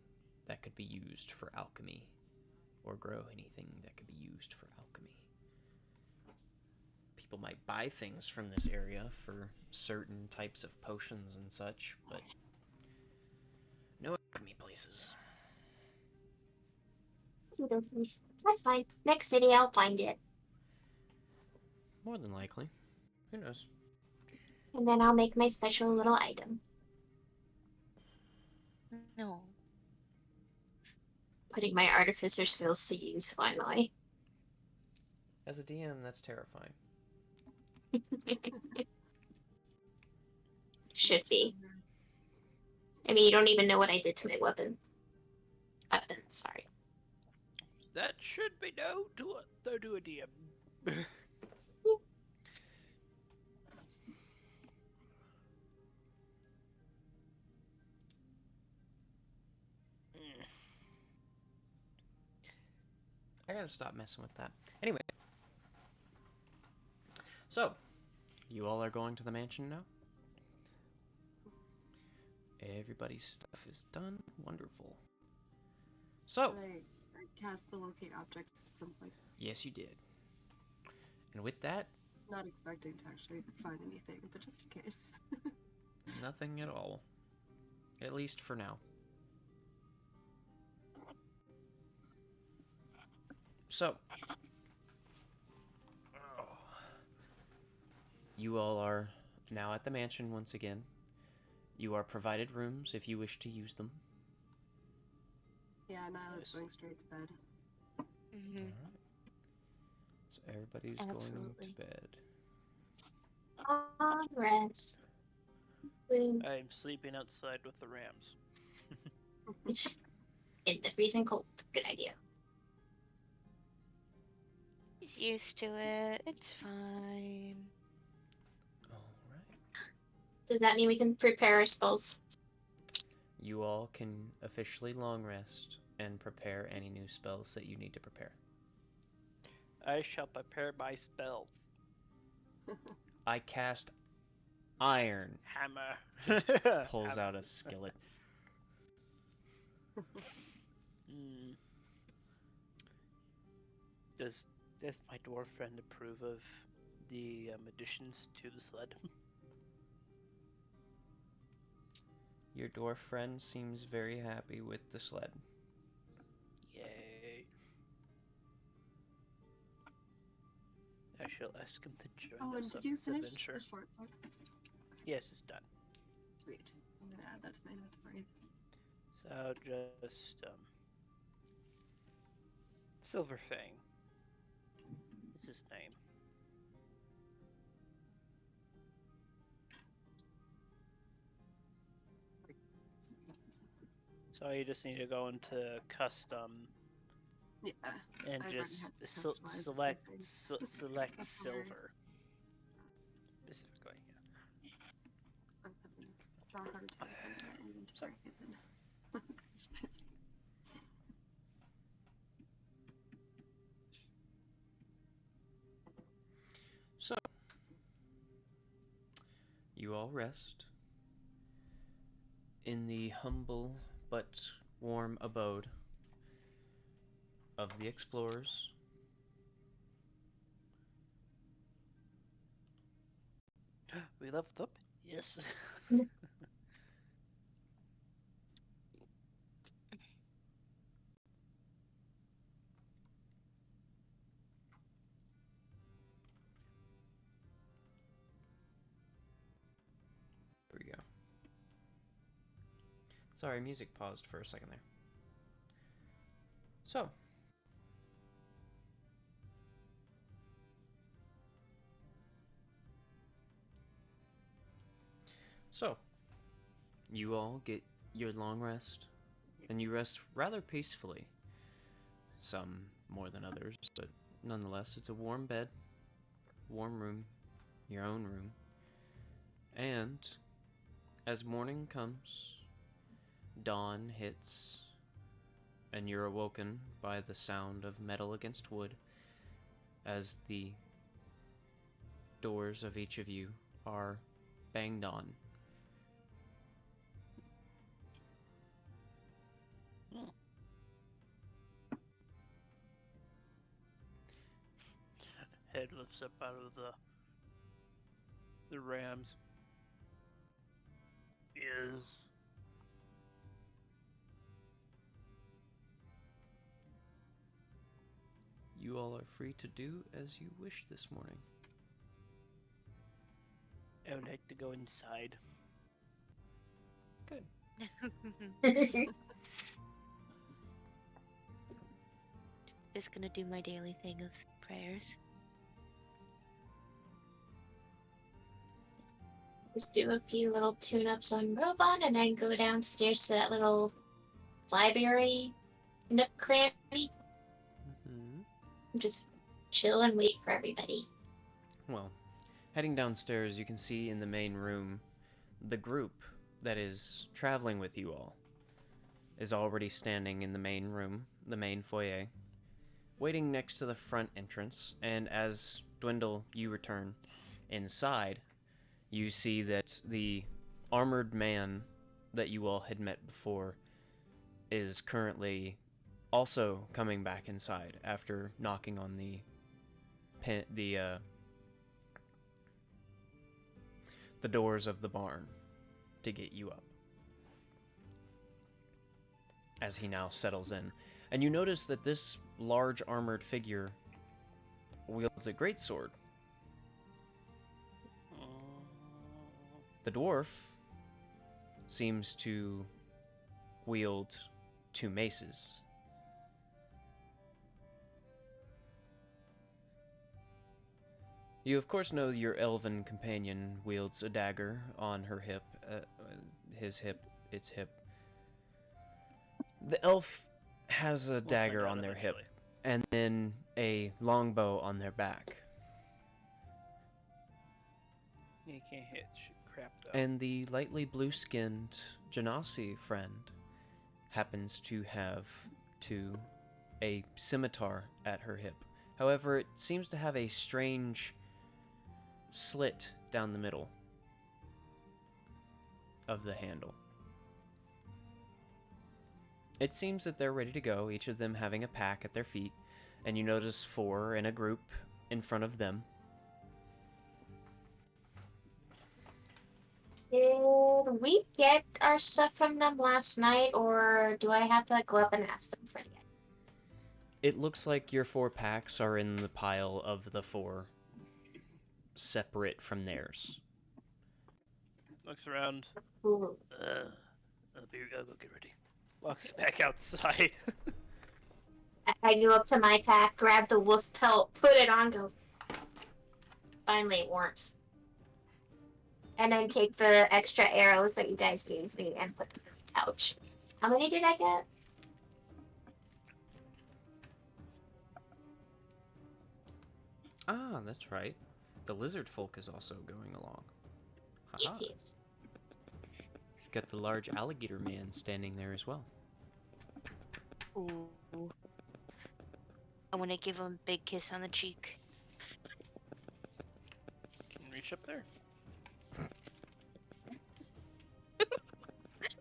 that could be used for alchemy, or grow anything that could be used for alchemy. People might buy things from this area for certain types of potions and such, but no alchemy places. That's fine. Next city, I'll find it. More than likely. Who knows? And then I'll make my special little item. No. Putting my artificer skills to use, finally. As a DM, that's terrifying. Should be. I mean, you don't even know what I did to my weapon. Sorry. That should be known to a DM. I gotta stop messing with that. Anyway. So, you all are going to the mansion now? Everybody's stuff is done. Wonderful. So, I cast the Locate Object at some point. yes you did. And with that, Not expecting to actually find anything, but just in case. nothing at all. At least for now. So, you all are now at the mansion once again. You are provided rooms if you wish to use them. Yeah, Nyla's going straight to bed. Mm-hmm. Alright. So everybody's going Absolutely. to bed. Rest. I'm sleeping outside with the Rams. In the freezing cold. Good idea. He's used to it. It's fine. Alright. Does that mean we can prepare our spells? you all can officially long rest and prepare any new spells that you need to prepare. I shall prepare my spells. I cast iron. Hammer. Pulls Hammer. out a skillet. Does my dwarf friend approve of the additions to the sled? Your dwarf friend seems very happy with the sled. Yay. I shall ask him to join Oh, us and on did you this finish adventure. the short book? Yes, it's done. Sweet. I'm gonna add that to my inventory. So just Silverfang is his name. So you just need to go into custom Yeah. and I've just already had to customize select everything. select That's silver specifically. I'm having a hard time finding my inventory even. So, you all rest in the humble but warm abode of the explorers. We leveled up. Yes. There we go. Sorry, music paused for a second there. So, you all get your long rest, and you rest rather peacefully. Some more than others, but nonetheless, it's a warm bed, warm room, your own room. And as morning comes, dawn hits, and you're awoken by the sound of metal against wood as the doors of each of you are banged on. Head lifts up out of the rams. Is You all are free to do as you wish this morning. I would like to go inside. Good. Just gonna do my daily thing of prayers. Just do a few little tune-ups on Rovan and then go downstairs to that little library nook cranny. Mm-hmm. Just chill and wait for everybody. Well, heading downstairs, you can see in the main room the group that is traveling with you all is already standing in the main room, the main foyer, waiting next to the front entrance. And as Dwindle, you return inside, you see that the armored man that you all had met before is currently also coming back inside after knocking on the doors of the barn to get you up. As he now settles in. And you notice that this large armored figure wields a greatsword. The dwarf seems to wield two maces. You of course know your elven companion wields a dagger on her hip, its hip. The elf has a dagger on their hip, and then a longbow on their back. You can't hit crap though. And the lightly blue-skinned Genasi friend happens to have a scimitar at her hip. However, it seems to have a strange slit down the middle of the handle. It seems that they're ready to go, each of them having a pack at their feet, and you notice 4 in a group in front of them. Did we get our stuff from them last night, or do I have to go up and ask them for it? It looks like your 4 packs are in the pile of the 4 separate from theirs. Looks around. Ooh. I'll go get ready. Walks back outside. I go up to my pack, grab the wolf pelt, put it on, go. Finally, warmth. And then take the extra arrows that you guys gave me and put them in the pouch. How many did I get? Ah, that's right. The lizard folk is also going along. Yes, Haha. yes. You've got the large alligator man standing there as well. Ooh. I want to give him a big kiss on the cheek. Can reach up there.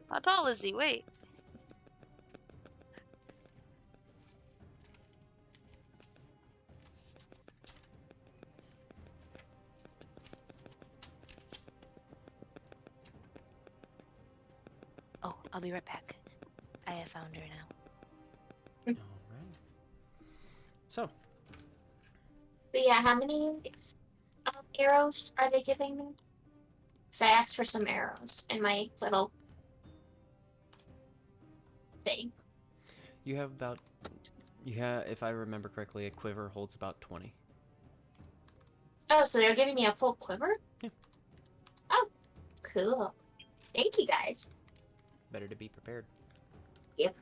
How tall is he? Wait. Oh, I'll be right back. I have found her now. Alright. So, But yeah, how many arrows are they giving me? So I asked for some arrows in my little thing. you have about... if I remember correctly, a quiver holds about 20. Oh, so they're giving me a full quiver? Yeah. Oh, cool. Thank you, guys. Better to be prepared. Yep.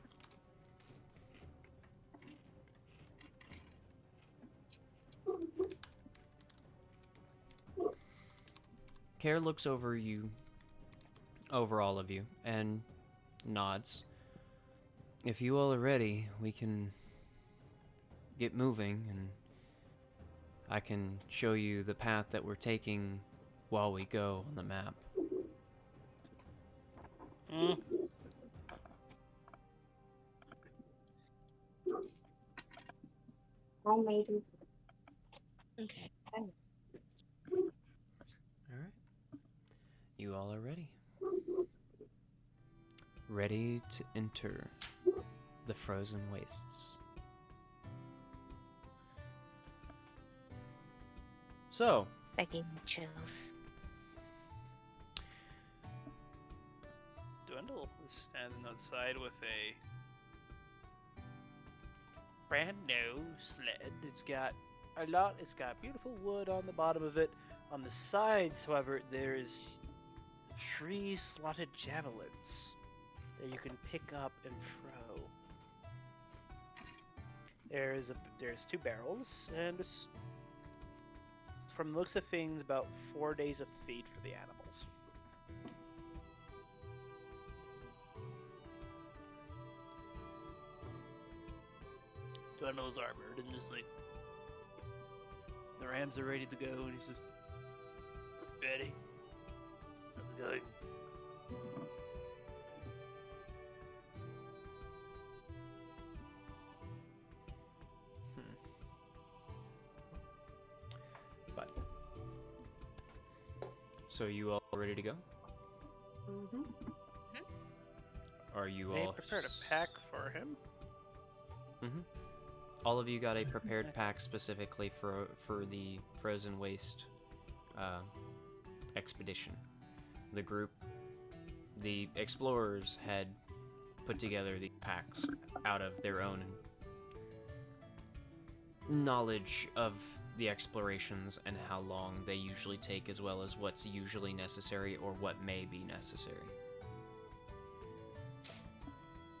Care looks over all of you, and nods. If you all are ready, we can get moving, and I can show you the path that we're taking while we go on the map. Oh, maybe. Okay. Alright. You all are ready. Ready to enter the frozen wastes. So, That gave me chills. Dwindle is standing outside with a brand new sled. It's got beautiful wood on the bottom of it. On the sides, however, there's 3 slotted javelins that you can pick up and throw. There's 2 barrels, and from the looks of things, about 4 days of feed for the animals. Dwindle's armored and just like the rams are ready to go, and he's just ready. I'm going. but. So you all ready to go? Mm-hmm. Are you They all... prepared a pack for him. Mm-hmm. All of you got a prepared pack specifically for the Frozen Waste expedition. The explorers had put together the packs out of their own knowledge of the explorations and how long they usually take, as well as what's usually necessary or what may be necessary.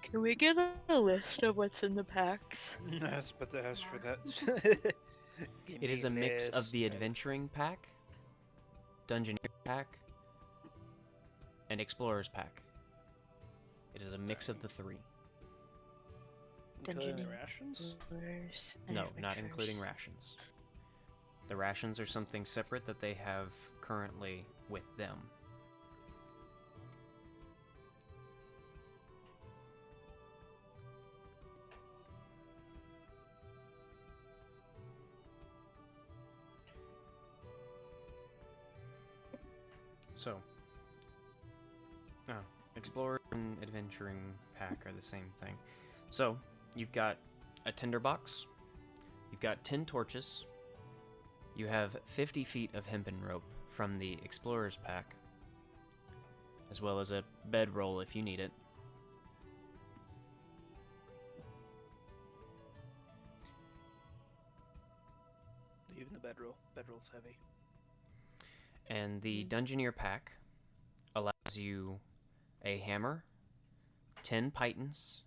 Can we get a list of what's in the packs? Yes, but to ask for that. It is a mix of the adventuring pack Dungeoneer pack, and Explorer's pack. It is a mix of the three. Including the Dungeon rations? Explorers and No, not including adventurers. rations. The rations are something separate that they have currently with them. So, Explorer and Adventuring pack are the same thing. So, you've got a tinderbox, you've got 10 torches, you have 50 feet of hempen rope from the Explorer's pack, as well as a bedroll if you need it. Even the bedroll. Bedroll's heavy. And the Dungeoneer pack allows you a hammer, 10 pythons,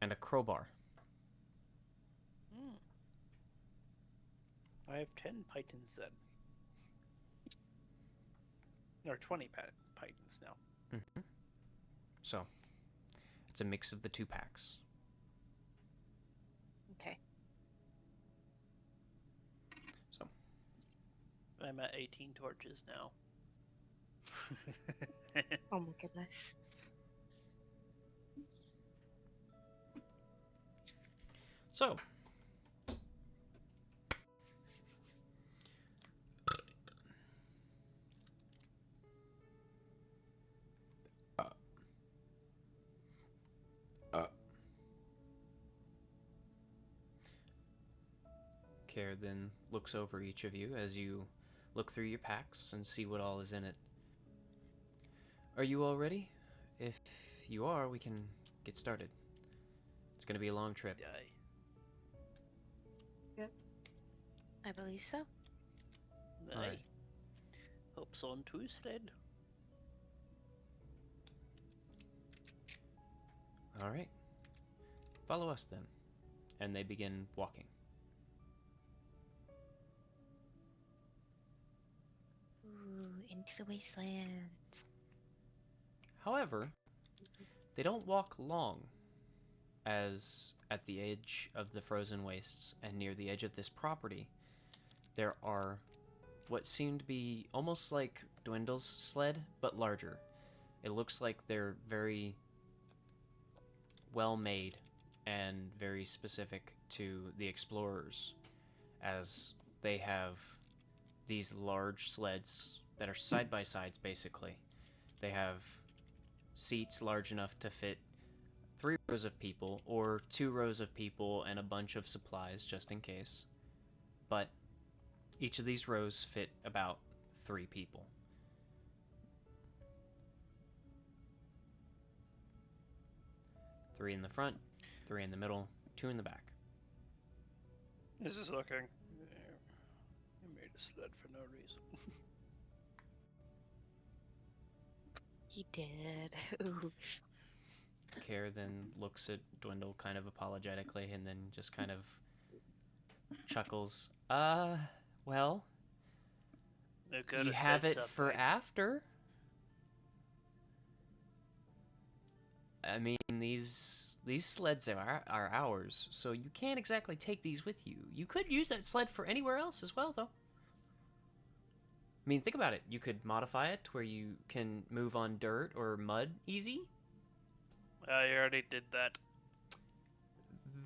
and a crowbar. I have 10 pythons then. Or 20 pythons now. So, it's a mix of the two packs. Okay. So, I'm at 18 torches now. Oh my goodness. so Care then looks over each of you as you look through your packs and see what all is in it. Are you all ready? If you are, we can get started. It's going to be a long trip. I believe so. Aye. Alright. Hope's on two sled. All right. Follow us then. And they begin walking. Ooh, into the wastelands. However, they don't walk long, as at the edge of the frozen wastes and near the edge of this property, there are what seem to be almost like Dwindle's sled, but larger. It looks like they're very well made and very specific to the explorers, as they have these large sleds that are side by sides basically. They have seats large enough to fit 3 rows of people or 2 rows of people and a bunch of supplies just in case. But each of these rows fit about 3 people. Three in the front, 3 in the middle, 2 in the back. This is looking. I made a sled for no reason. He did. Ooh. Care then looks at Dwindle kind of apologetically and then just kind of chuckles. Well, They could you have have said it for something. after. I mean, these sleds are ours, so you can't exactly take these with you. You could use that sled for anywhere else as well, though. I mean, think about it. You could modify it to where you can move on dirt or mud easy. I already did that.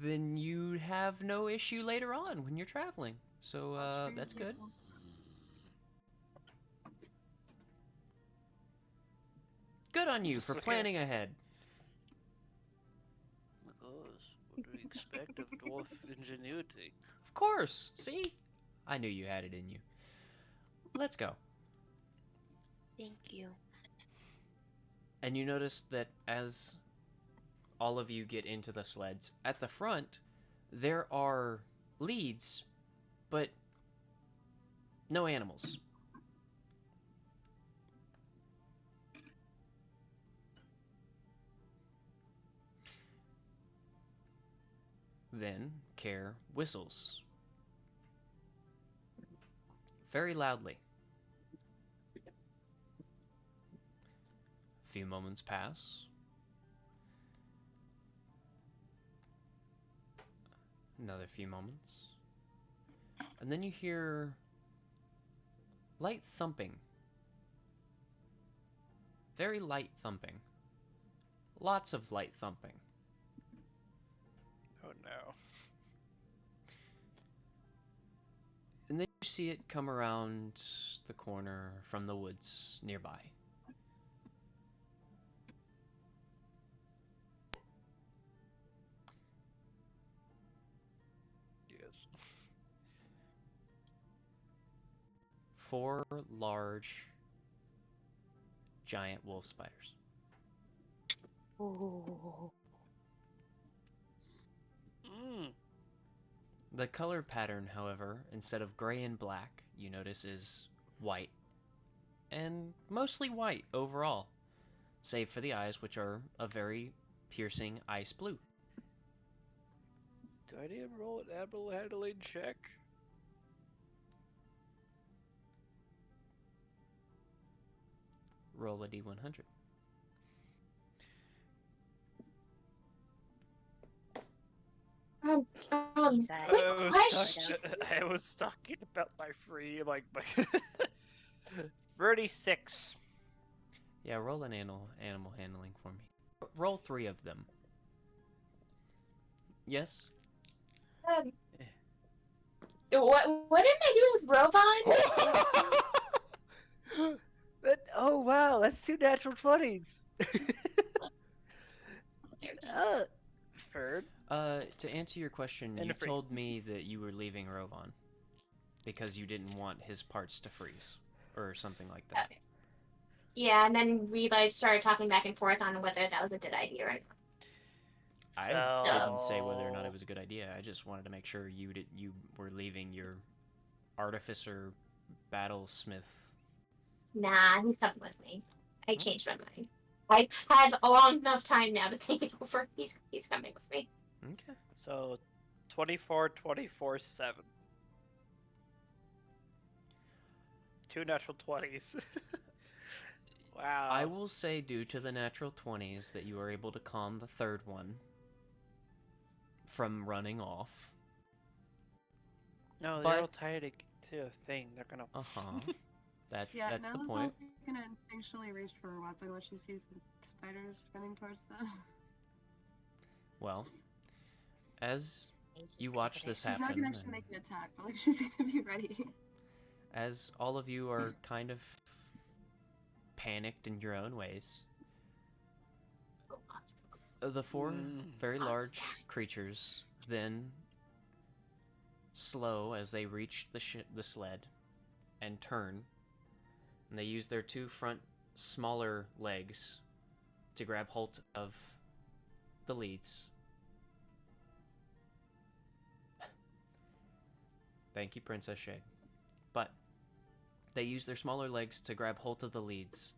Then you have no issue later on when you're traveling. So, pretty that's good. cool. Good on you for Okay. planning ahead. Because what do we expect of dwarf ingenuity? Of course. See? I knew you had it in you. Let's go. Thank you. And you notice that as all of you get into the sleds, at the front, there are leads, but no animals. Then Care whistles. very loudly. A few moments pass. Another few moments. And then you hear light thumping. Very light thumping. Lots of light thumping. Oh no. And then you see it come around the corner from the woods nearby. Yes. 4 large, giant wolf spiders. Ooh. Mm. The color pattern, however, instead of gray and black, you notice is white. And mostly white overall, save for the eyes, which are a very piercing ice blue. Do I need to roll an animal handling check? Roll a d100. Quick I was question. I was talking about my free, like, my 36. Yeah, roll an animal handling for me. Roll 3 of them. Yes? What did I do with Rovan? Oh wow, that's 2 natural 20s. Ferd. To answer your question, And you a free. told me that you were leaving Rovan because you didn't want his parts to freeze or something like that. Okay. Yeah, and then we like started talking back and forth on whether that was a good idea or not. I So- didn't say whether or not it was a good idea. I just wanted to make sure you were leaving your artificer battlesmith. Nah, he's coming with me. I changed my mind. I've had a long enough time now to think it over. He's coming with me. Okay. So 24, 24, 7. 2 natural 20s. Wow. I will say, due to the natural 20s, that you were able to calm the third one from running off. No, but- they're all tied to a thing. They're gonna. Uh-huh. That's Yeah, the Nella's point. also gonna instinctually reach for a weapon when she sees the spiders running towards them. Well, as you watch this She's not happen, gonna actually and make an attack, but like she's gonna be ready. as all of you are kind of panicked in your own ways, the 4 very large creatures then slow as they reach the sled and turn, and they use their 2 front smaller legs to grab hold of the leads. Thank you, Princess Shade. But they use their smaller legs to grab hold of the leads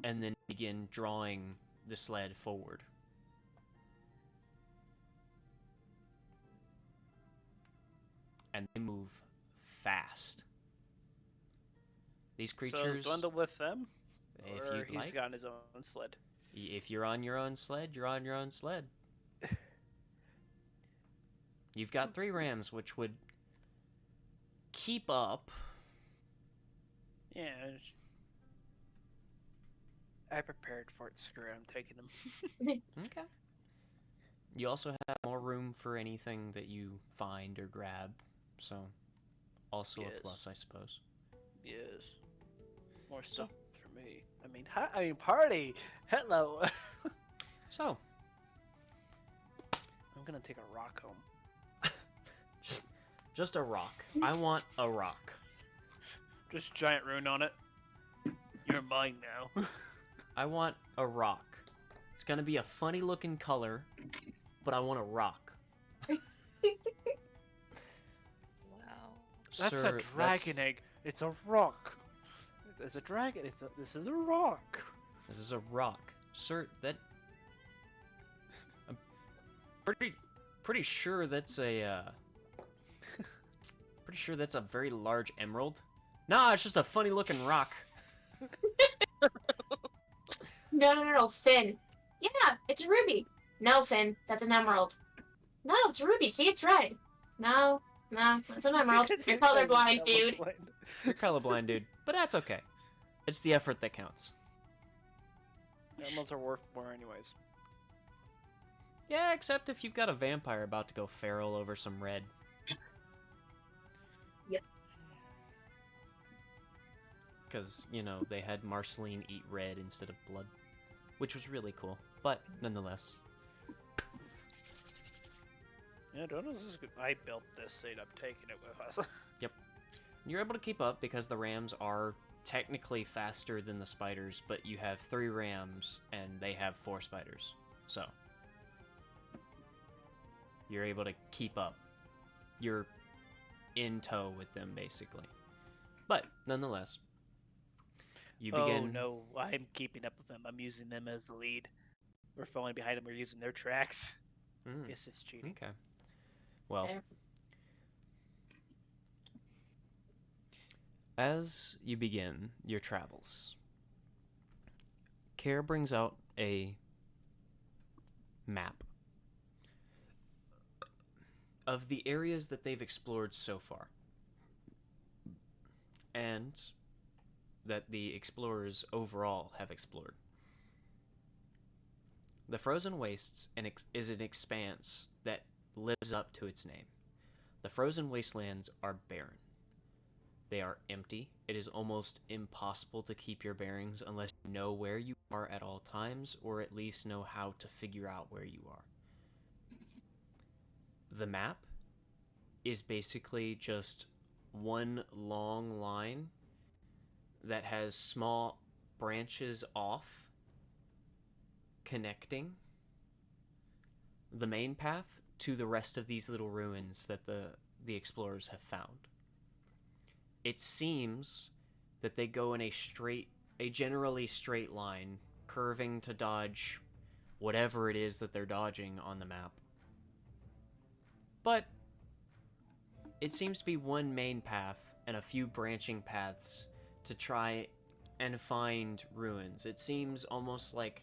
and then begin drawing the sled forward. And they move fast. These So creatures, is Dwindle with them? if Or you'd he's like, got on his own sled. if you're on your own sled, you're on your own sled. You've got 3 rams, which would keep up. Yeah. I prepared for it. Screw it, I'm taking them. Okay. You also have more room for anything that you find or grab, so also Yes. a plus, I suppose. Yes. More stuff for me. I mean, party. Hello. So, I'm gonna take a rock home. just a rock. I want a rock. Just giant rune on it. You're mine now. I want a rock. It's gonna be a funny looking color, but I want a rock. Wow. That's Sir, a dragon egg. It's a rock. It's a dragon. This is a rock. This is a rock. Sir, that... I'm pretty sure that's a, pretty sure that's a very large emerald. Nah, it's just a funny looking rock. No, Finn. Yeah, it's a ruby. No, Finn, that's an emerald. No, it's a ruby. See, it's red. No, it's an emerald. You're colorblind, dude. You're colorblind, dude. But that's okay. It's the effort that counts. Emeralds are worth more anyways. Yeah, except if you've got a vampire about to go feral over some red. Yep. Because, you know, they had Marceline eat red instead of blood. Which was really cool. But, nonetheless. Yeah, Donuts is good. I built this seat. I'm taking it with us. Yep. You're able to keep up because the rams are technically faster than the spiders, but you have 3 rams and they have 4 spiders. So, you're able to keep up. You're in tow with them, basically. But, nonetheless, you begin... Oh no, I'm keeping up with them. I'm using them as the lead. We're falling behind them. We're using their tracks. Yes, it's cheating. Okay. Well, Fair. as you begin your travels, Kara brings out a map of the areas that they've explored so far, and that the explorers overall have explored. The Frozen Wastes is an expanse that lives up to its name. The frozen wastelands are barren. They are empty. It is almost impossible to keep your bearings unless you know where you are at all times, or at least know how to figure out where you are. The map is basically just one long line that has small branches off connecting the main path to the rest of these little ruins that the explorers have found. It seems that they go in a generally straight line, curving to dodge whatever it is that they're dodging on the map. But it seems to be one main path and a few branching paths to try and find ruins. It seems almost like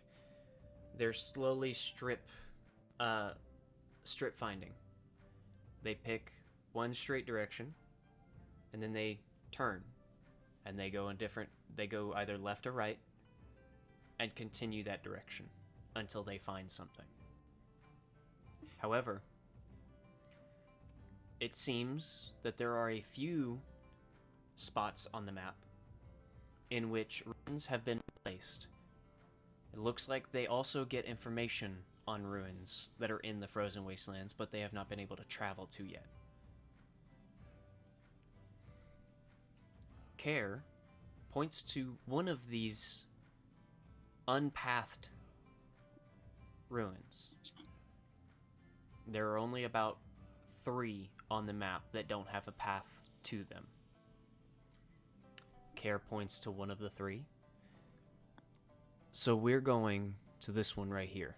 they're slowly strip finding. They pick one straight direction, and then they turn, and they go either left or right, and continue that direction until they find something. However, it seems that there are a few spots on the map in which ruins have been placed. It looks like they also get information on ruins that are in the Frozen Wastelands, but they have not been able to travel to yet. Care points to one of these unpathed ruins. There are only about 3 on the map that don't have a path to them. Care points to one of the 3. So we're going to this one right here.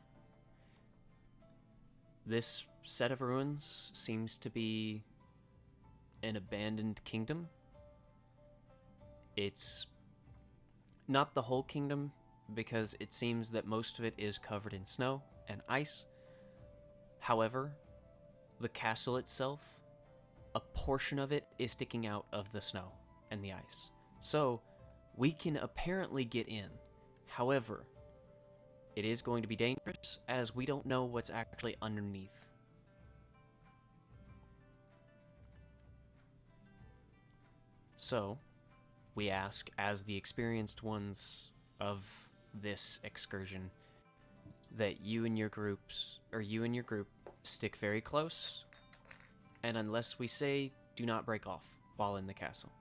This set of ruins seems to be an abandoned kingdom. It's not the whole kingdom, because it seems that most of it is covered in snow and ice. However, the castle itself, a portion of it is sticking out of the snow and the ice. So, we can apparently get in. However, it is going to be dangerous, as we don't know what's actually underneath. So, we ask, as the experienced ones of this excursion, that you and your group stick very close, and unless we say, do not break off while in the castle.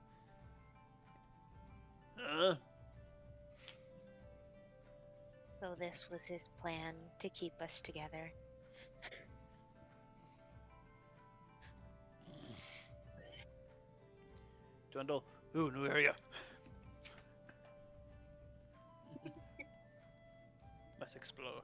So this was his plan to keep us together. Dwindle. Ooh, new area. Let's explore.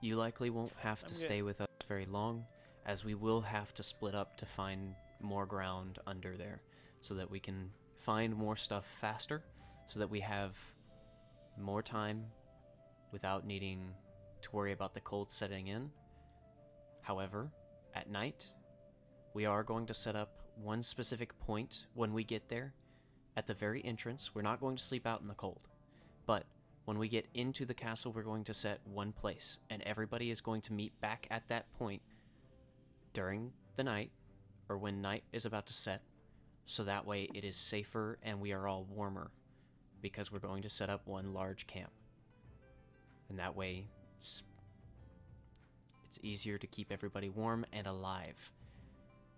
You likely won't have to stay with us very long, as we will have to split up to find more ground under there so that we can find more stuff faster, so that we have more time without needing to worry about the cold setting in. However, at night, we are going to set up one specific point when we get there. At the very entrance, we're not going to sleep out in the cold, but when we get into the castle, we're going to set one place, and everybody is going to meet back at that point during the night, or when night is about to set, so that way it is safer and we are all warmer, because we're going to set up one large camp. And that way, it's easier to keep everybody warm and alive,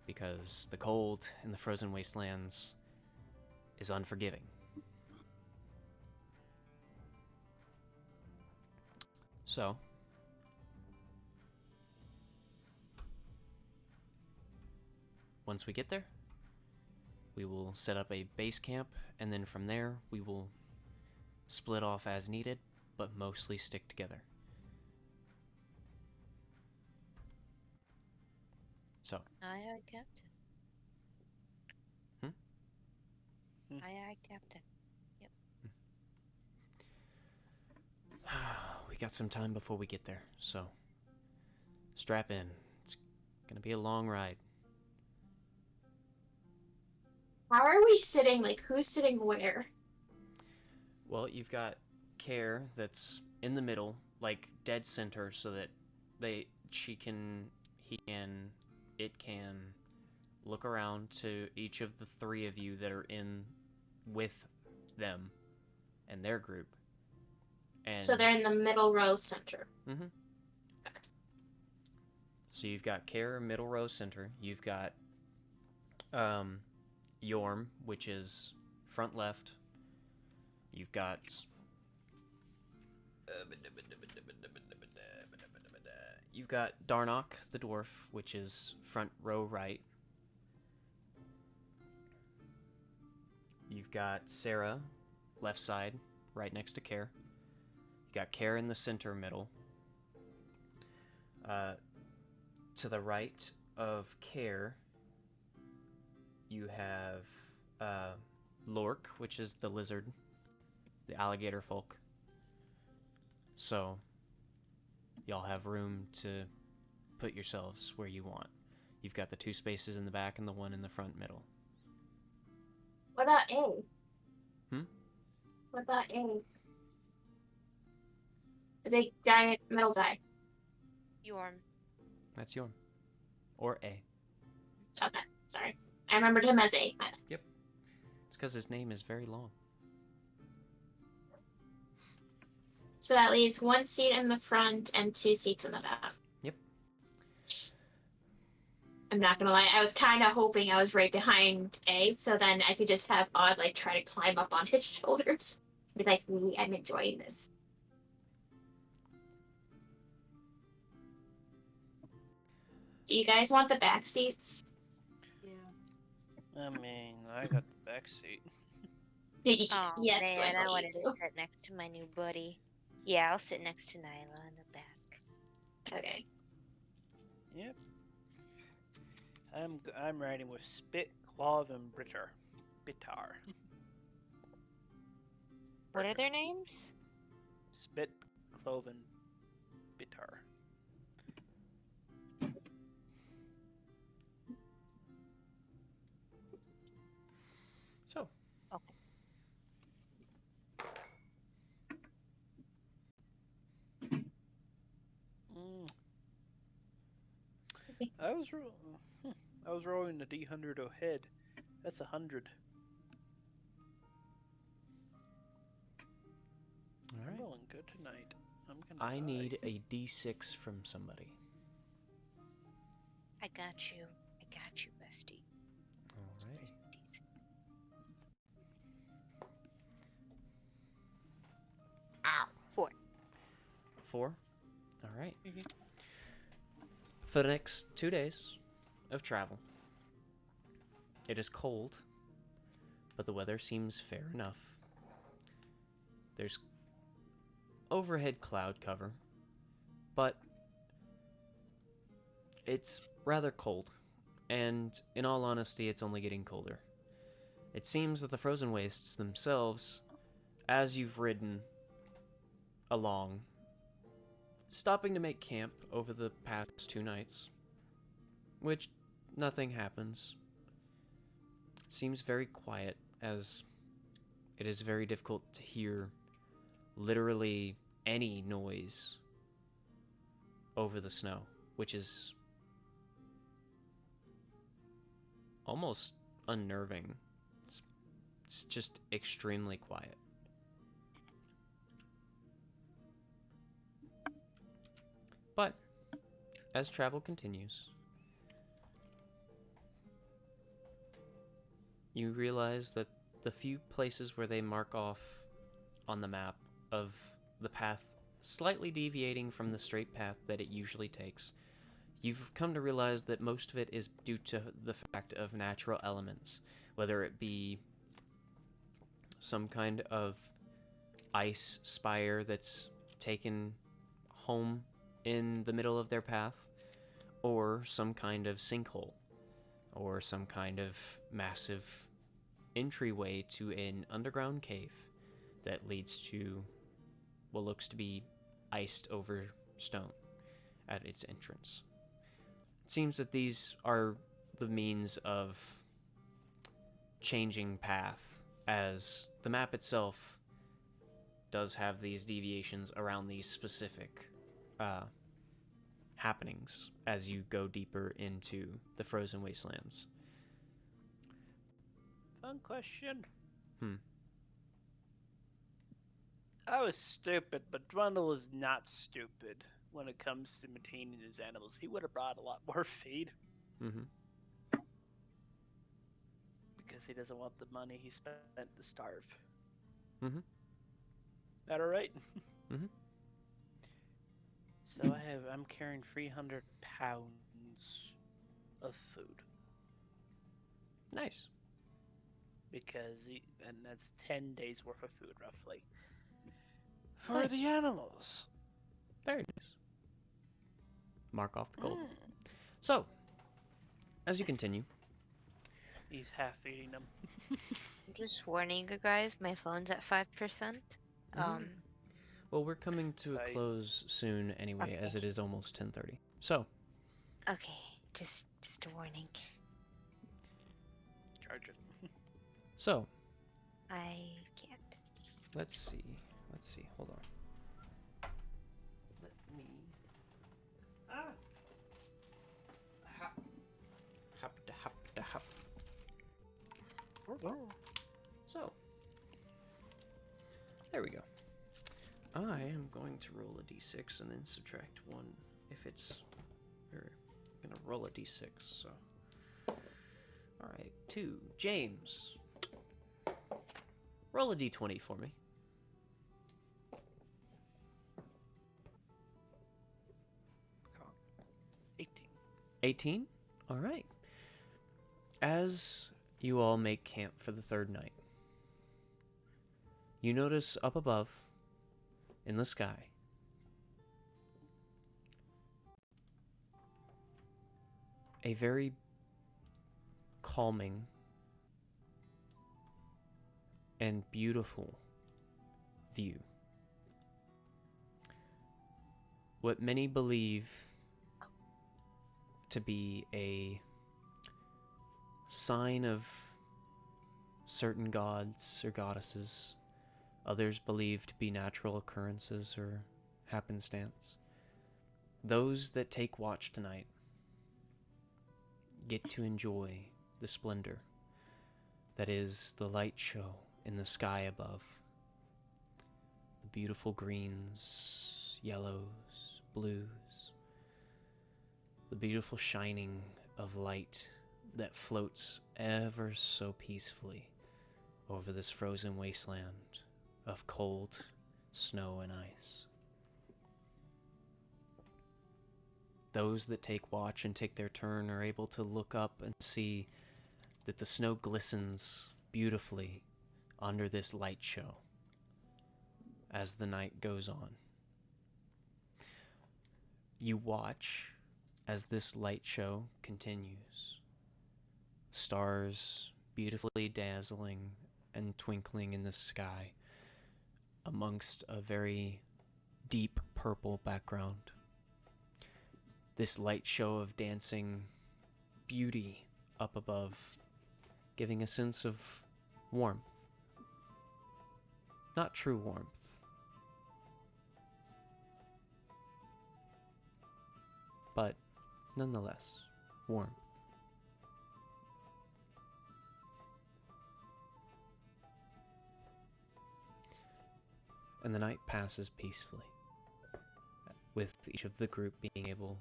because the cold in the frozen wastelands is unforgiving. So, once we get there, we will set up a base camp, and then from there, we will split off as needed, but mostly stick together. So. Aye, aye, Captain. Aye, aye, Captain. We got some time before we get there, so strap in. It's gonna be a long ride. How are we sitting? Like, who's sitting where? Well, you've got Care that's in the middle, like dead center, so that it can look around to each of the three of you that are in with them and their group. And So they're in the middle row center. Mm-hmm. So you've got Care, middle row center. You've got Yorm, which is front left. You've got Darnock, the dwarf, which is front row right. You've got Sarah, left side, right next to Care. You got Care in the center middle. To the right of Care, you have Lork, which is the lizard, the alligator folk. So, y'all have room to put yourselves where you want. You've got the two spaces in the back and the one in the front middle. What about A? Hmm? What about A? The big giant middle guy. Yorm. That's Yorm. Or A. Okay, sorry. I remembered him as A. Yep. It's because his name is very long. So that leaves one seat in the front and 2 seats in the back. Yep. I'm not gonna lie, I was kind of hoping I was right behind A, so then I could just have Odd like try to climb up on his shoulders. Be like, really, I'm enjoying this. Do you guys want the back seats? Yeah. I mean, I got the back seat. Oh Yes, man, Wendell, I you wanted do. to sit next to my new buddy. Yeah, I'll sit next to Nyla in the back. Okay. Yep. I'm riding with Spit, Clove, and Bitar. What are their names? Spit, Clove, and Bitar. So. Okay. I was rolling the D100 ahead. That's 100. All I'm right. rolling good tonight. I need a D6 from somebody. I got you. I got you, bestie. All right. Ow. 4. 4? All right. Mhm. For the next 2 days of travel, it is cold, but the weather seems fair enough. There's overhead cloud cover, but It's rather cold, and in all honesty, it's only getting colder. It seems that the frozen wastes themselves, as you've ridden along, stopping to make camp over the past 2 nights, which nothing happens. Seems very quiet, as it is very difficult to hear literally any noise over the snow, which is almost unnerving. It's just extremely quiet. But as travel continues, you realize that the few places where they mark off on the map of the path slightly deviating from the straight path that it usually takes, you've come to realize that most of it is due to the fact of natural elements, whether it be some kind of ice spire that's taken home in the middle of their path, or some kind of sinkhole, or some kind of massive entryway to an underground cave that leads to what looks to be iced over stone at its entrance. It seems that these are the means of changing path, as the map itself does have these deviations around these specific happenings as you go deeper into the frozen wastelands. Fun question. Hmm. I was stupid, but Drundle was not stupid when it comes to maintaining his animals. He would have brought a lot more feed Mm-hmm. because he doesn't want the money he spent to starve. Mm-hmm. That all right? Mm-hmm. So I'm carrying 300 pounds of food Nice. and that's 10 days worth of food roughly for Nice. the animals. Very nice. Mark off the gold. So, as you continue, He's half eating them. Just warning you guys, my phone's at 5%. well, we're coming to a Right. close soon anyway, as Okay. it is almost 10:30. So, Okay, just a warning. Charge it. so I can't. let's see. Hold on. Let me. Hop. So, there we go. I am going to roll a d6 and then subtract 1 if it's. We're gonna roll a d6. So, all right, 2. James, roll a d20 for me. 18. 18? All right. As you all make camp for the 3rd night, you notice up above in the sky a very calming and beautiful view. What many believe to be a sign of certain gods or goddesses, others believe to be natural occurrences or happenstance. Those that take watch tonight get to enjoy the splendor that is the light show in the sky above. The beautiful greens, yellows, blues, the beautiful shining of light that floats ever so peacefully over this frozen wasteland of cold snow and ice. Those that take watch and take their turn are able to look up and see that the snow glistens beautifully under this light show as the night goes on. You watch as this light show continues. Stars beautifully dazzling and twinkling in the sky amongst a very deep purple background. This light show of dancing beauty up above, giving a sense of warmth. Not true warmth, but nonetheless, warmth. And the night passes peacefully, with each of the group being able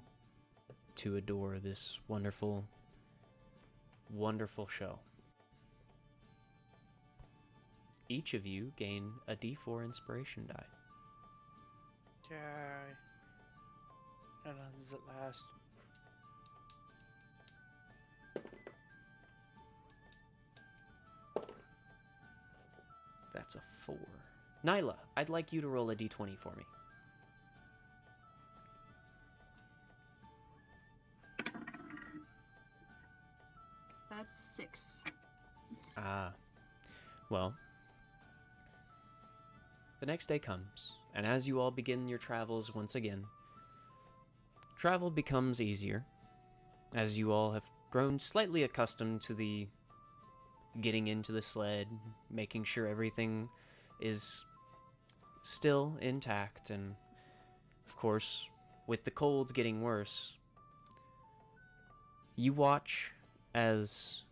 to adore this wonderful, wonderful show. Each of you gain a D4 inspiration die. Yay. How long does it last? That's a 4. Nyla, I'd like you to roll a D20 for me. That's 6. Ah. Well, the next day comes, and as you all begin your travels once again, travel becomes easier, as you all have grown slightly accustomed to the getting into the sled, making sure everything is still intact, and of course, with the cold getting worse, you watch as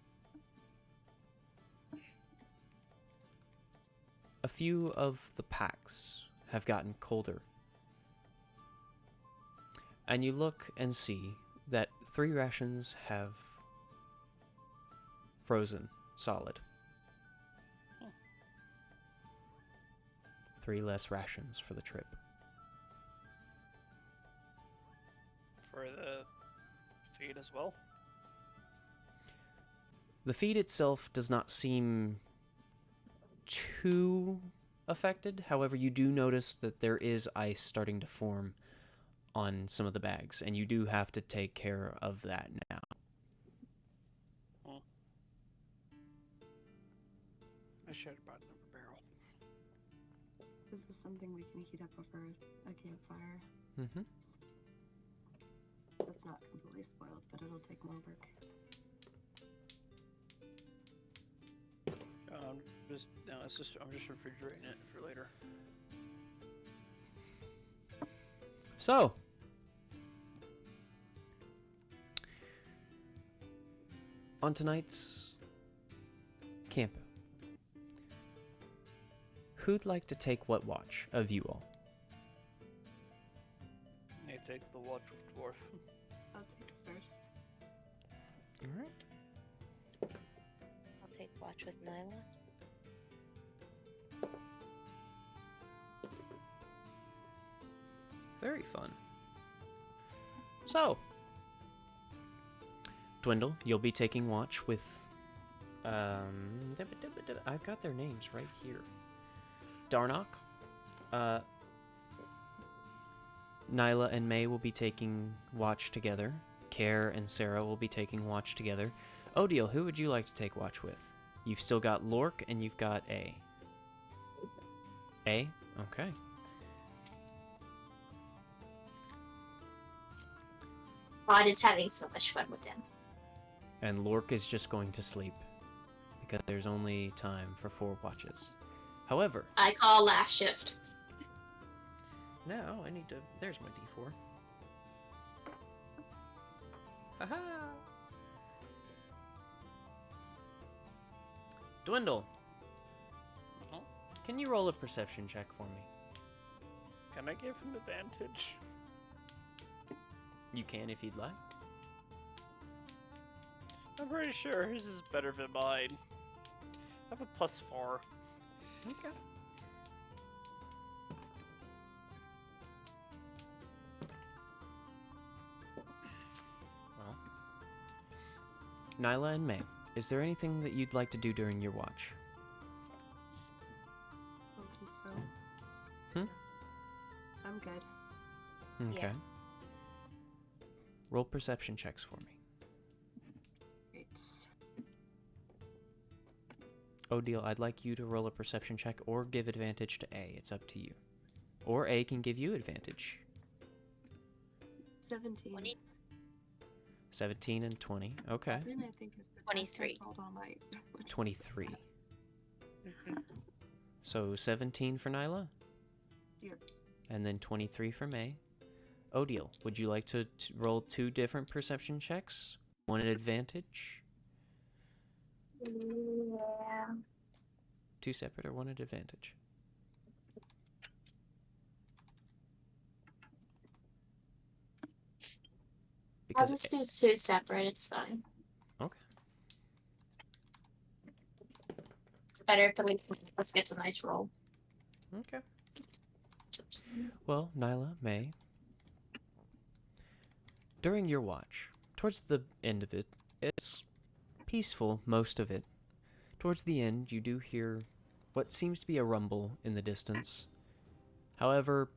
a few of the packs have gotten colder. And you look and see that 3 rations have frozen solid. 3 less rations for the trip. For the feed as well? The feed itself does not seem too affected. However, you do notice that there is ice starting to form on some of the bags, and you do have to take care of that now. I should have brought another barrel. This is something we can heat up over a campfire. Mm-hmm. It's not completely spoiled, but it'll take more work. I'm just refrigerating it for later. So, on tonight's camp, who'd like to take what watch of you all? I take the watch with dwarf. I'll take it first. All right. I'll take watch with Nyla. Very fun. So, Dwindle, you'll be taking watch with, I've got their names right here. Darnock. Nyla and May will be taking watch together. Care and Sarah will be taking watch together. Odile, who would you like to take watch with? You've still got Lork and you've got A. A? Okay. Rod is having so much fun with him. And Lork is just going to sleep, because there's only time for 4 watches. However... I call last shift. Now, I need to... There's my D4. Haha! Dwindle, can you roll a perception check for me? Can I give him advantage? You can if you'd like. I'm pretty sure his is better than mine. I have a +4. Okay. Well, Nyla and May, is there anything that you'd like to do during your watch? Don't think so. Hmm? I'm good. Okay. Yeah. roll perception checks for me. Great. Odile, I'd like you to roll a perception check or give advantage to A. It's up to you. Or A can give you advantage. 17. 20. 17 and 20. Okay. 7, I think, is the 23. best I've rolled all night. 23. Mhm. So 17 for Nyla? Yep. And then 23 for May. Odile, would you like to roll 2 different perception checks? One at advantage? Yeah. 2 separate or one at advantage? I'll Because just do 2 separate, it's fine. okay. Better if at least let's get a nice roll. Okay. Well, Nyla, May, during your watch, towards the end of it, it's peaceful, most of it. Towards the end, you do hear what seems to be a rumble in the distance. However,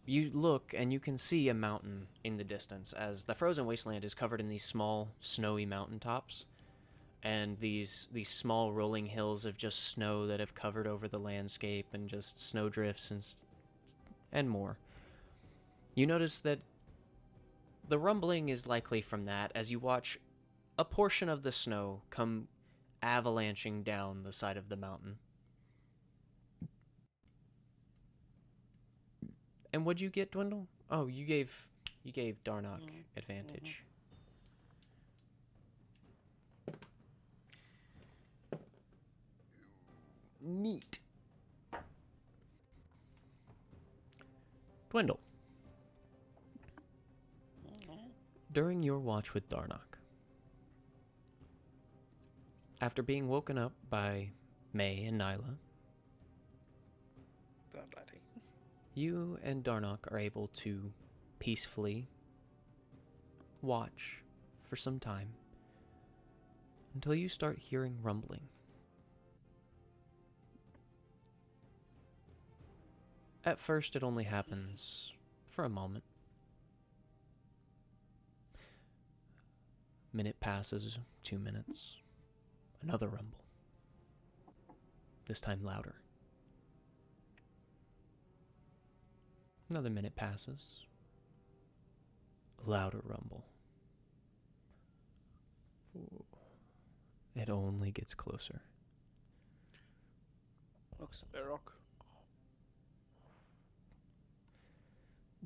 you look and you can see a mountain in the distance, as the frozen wasteland is covered in these small, snowy mountaintops, and these small rolling hills of just snow that have covered over the landscape, and just snowdrifts and more. You notice that the rumbling is likely from that, as you watch a portion of the snow come avalanching down the side of the mountain. And what'd you get, Dwindle? Oh, you gave Darnock advantage. Neat. Dwindle. During your watch with Darnock, after being woken up by May and Nyla, you and Darnock are able to peacefully watch for some time until you start hearing rumbling. At first, it only happens for a moment. Minute passes, 2 minutes. Another rumble. This time louder. Another minute passes. A louder rumble. It only gets closer. Looks a bit rock.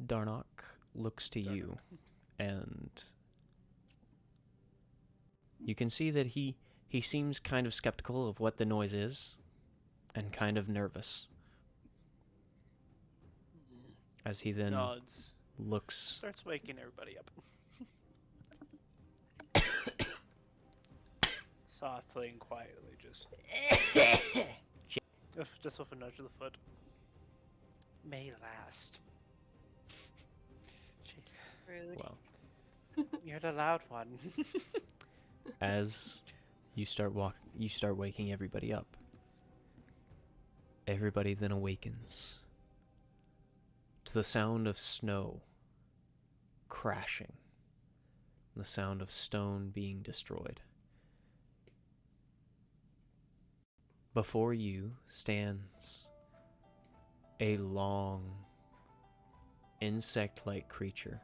Darnock looks to you, and you can see that he seems kind of skeptical of what the noise is, and kind of nervous. As he then Nods. looks... Starts waking everybody up. Softly and quietly, just with a nudge of the foot. May last. Rude. Well, You're the loud one. as you start waking everybody up. Everybody then awakens to the sound of snow crashing, the sound of stone being destroyed. Before you stands a long, insect-like creature,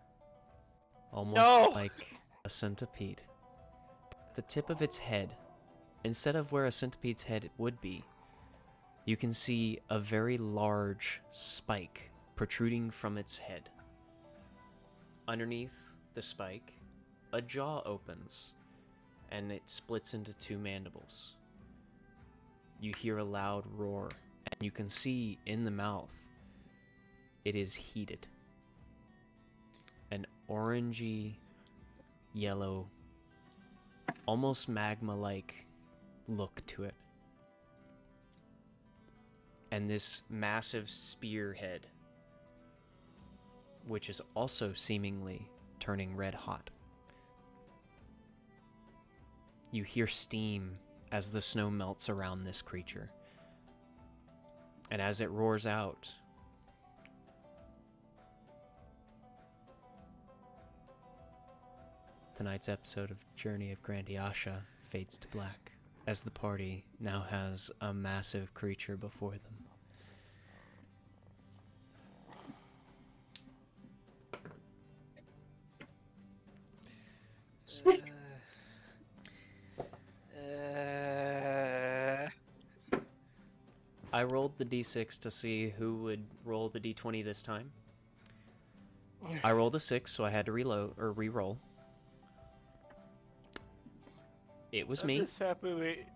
almost like a centipede. At the tip of its head, instead of where a centipede's head would be, you can see a very large spike protruding from its head. Underneath the spike, a jaw opens, and it splits into 2 mandibles. You hear a loud roar, and you can see in the mouth, it is heated. An orangey, yellow, almost magma-like look to it. And this massive spearhead, which is also seemingly turning red hot. You hear steam as the snow melts around this creature. And as it roars out, tonight's episode of Journey of Grandiasha fades to black, as the party now has a massive creature before them. I rolled the d6 to see who would roll the d20 this time. I rolled a 6, so I had to re-roll. It was me. I'm just happy we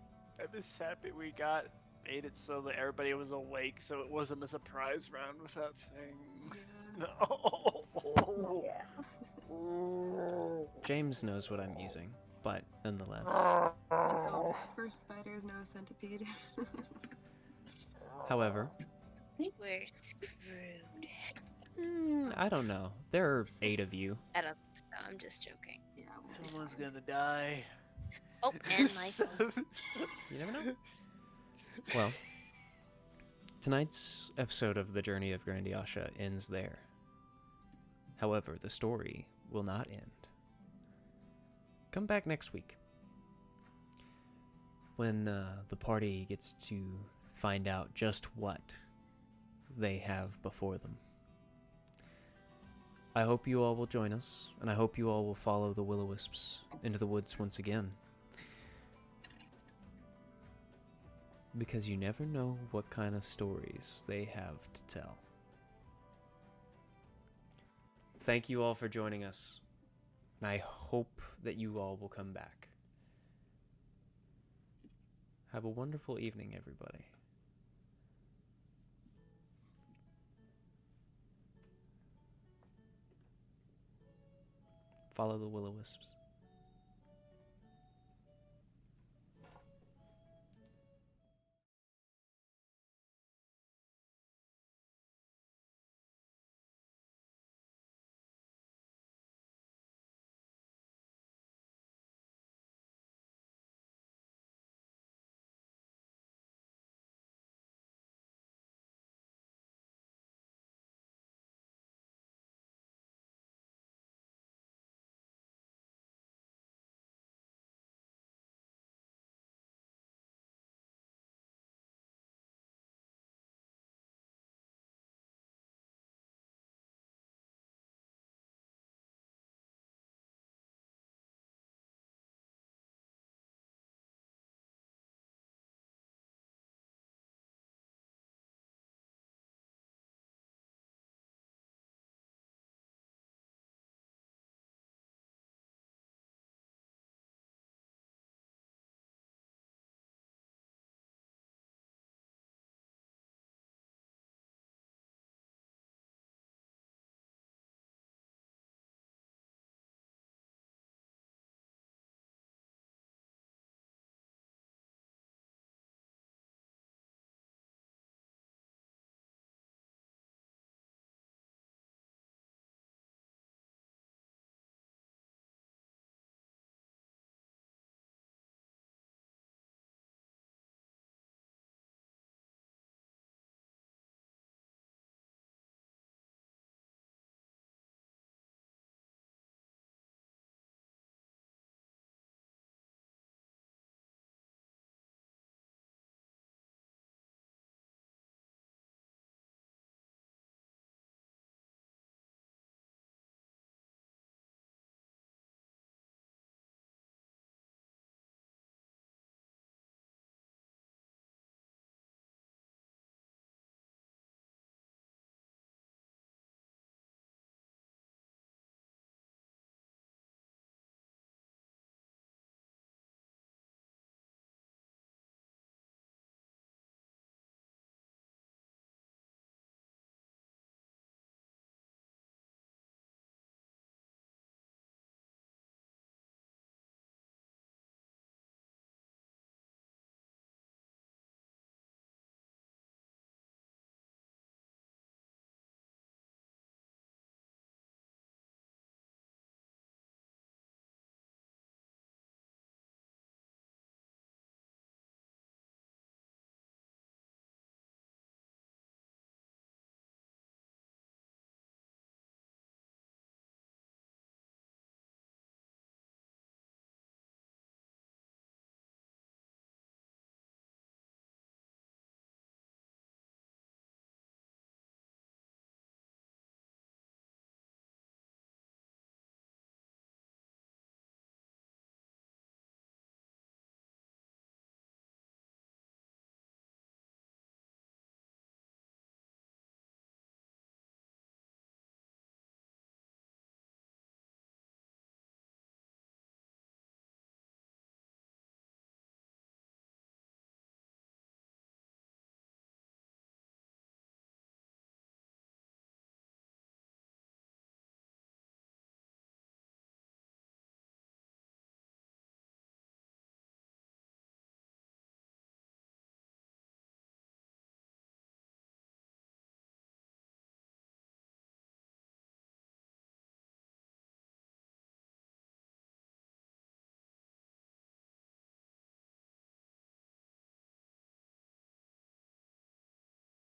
made it so that everybody was awake, so it wasn't a surprise round with that thing. No. James knows what I'm using, but nonetheless. No, first spiders, no centipede. However, We're screwed. I don't know. There are 8 of you. I don't think so. I'm just joking. Yeah, we'll be Someone's fine. gonna die. Oh, and Michael. You never know. Well, tonight's episode of The Journey of Grandiasha ends there. However, the story will not end. Come back next week, when the party gets to find out just what they have before them. I hope you all will join us, and I hope you all will follow the Will-O-Wisps into the woods once again. Because you never know what kind of stories they have to tell. Thank you all for joining us, and I hope that you all will come back. Have a wonderful evening, everybody. Follow the Will-O-Wisps.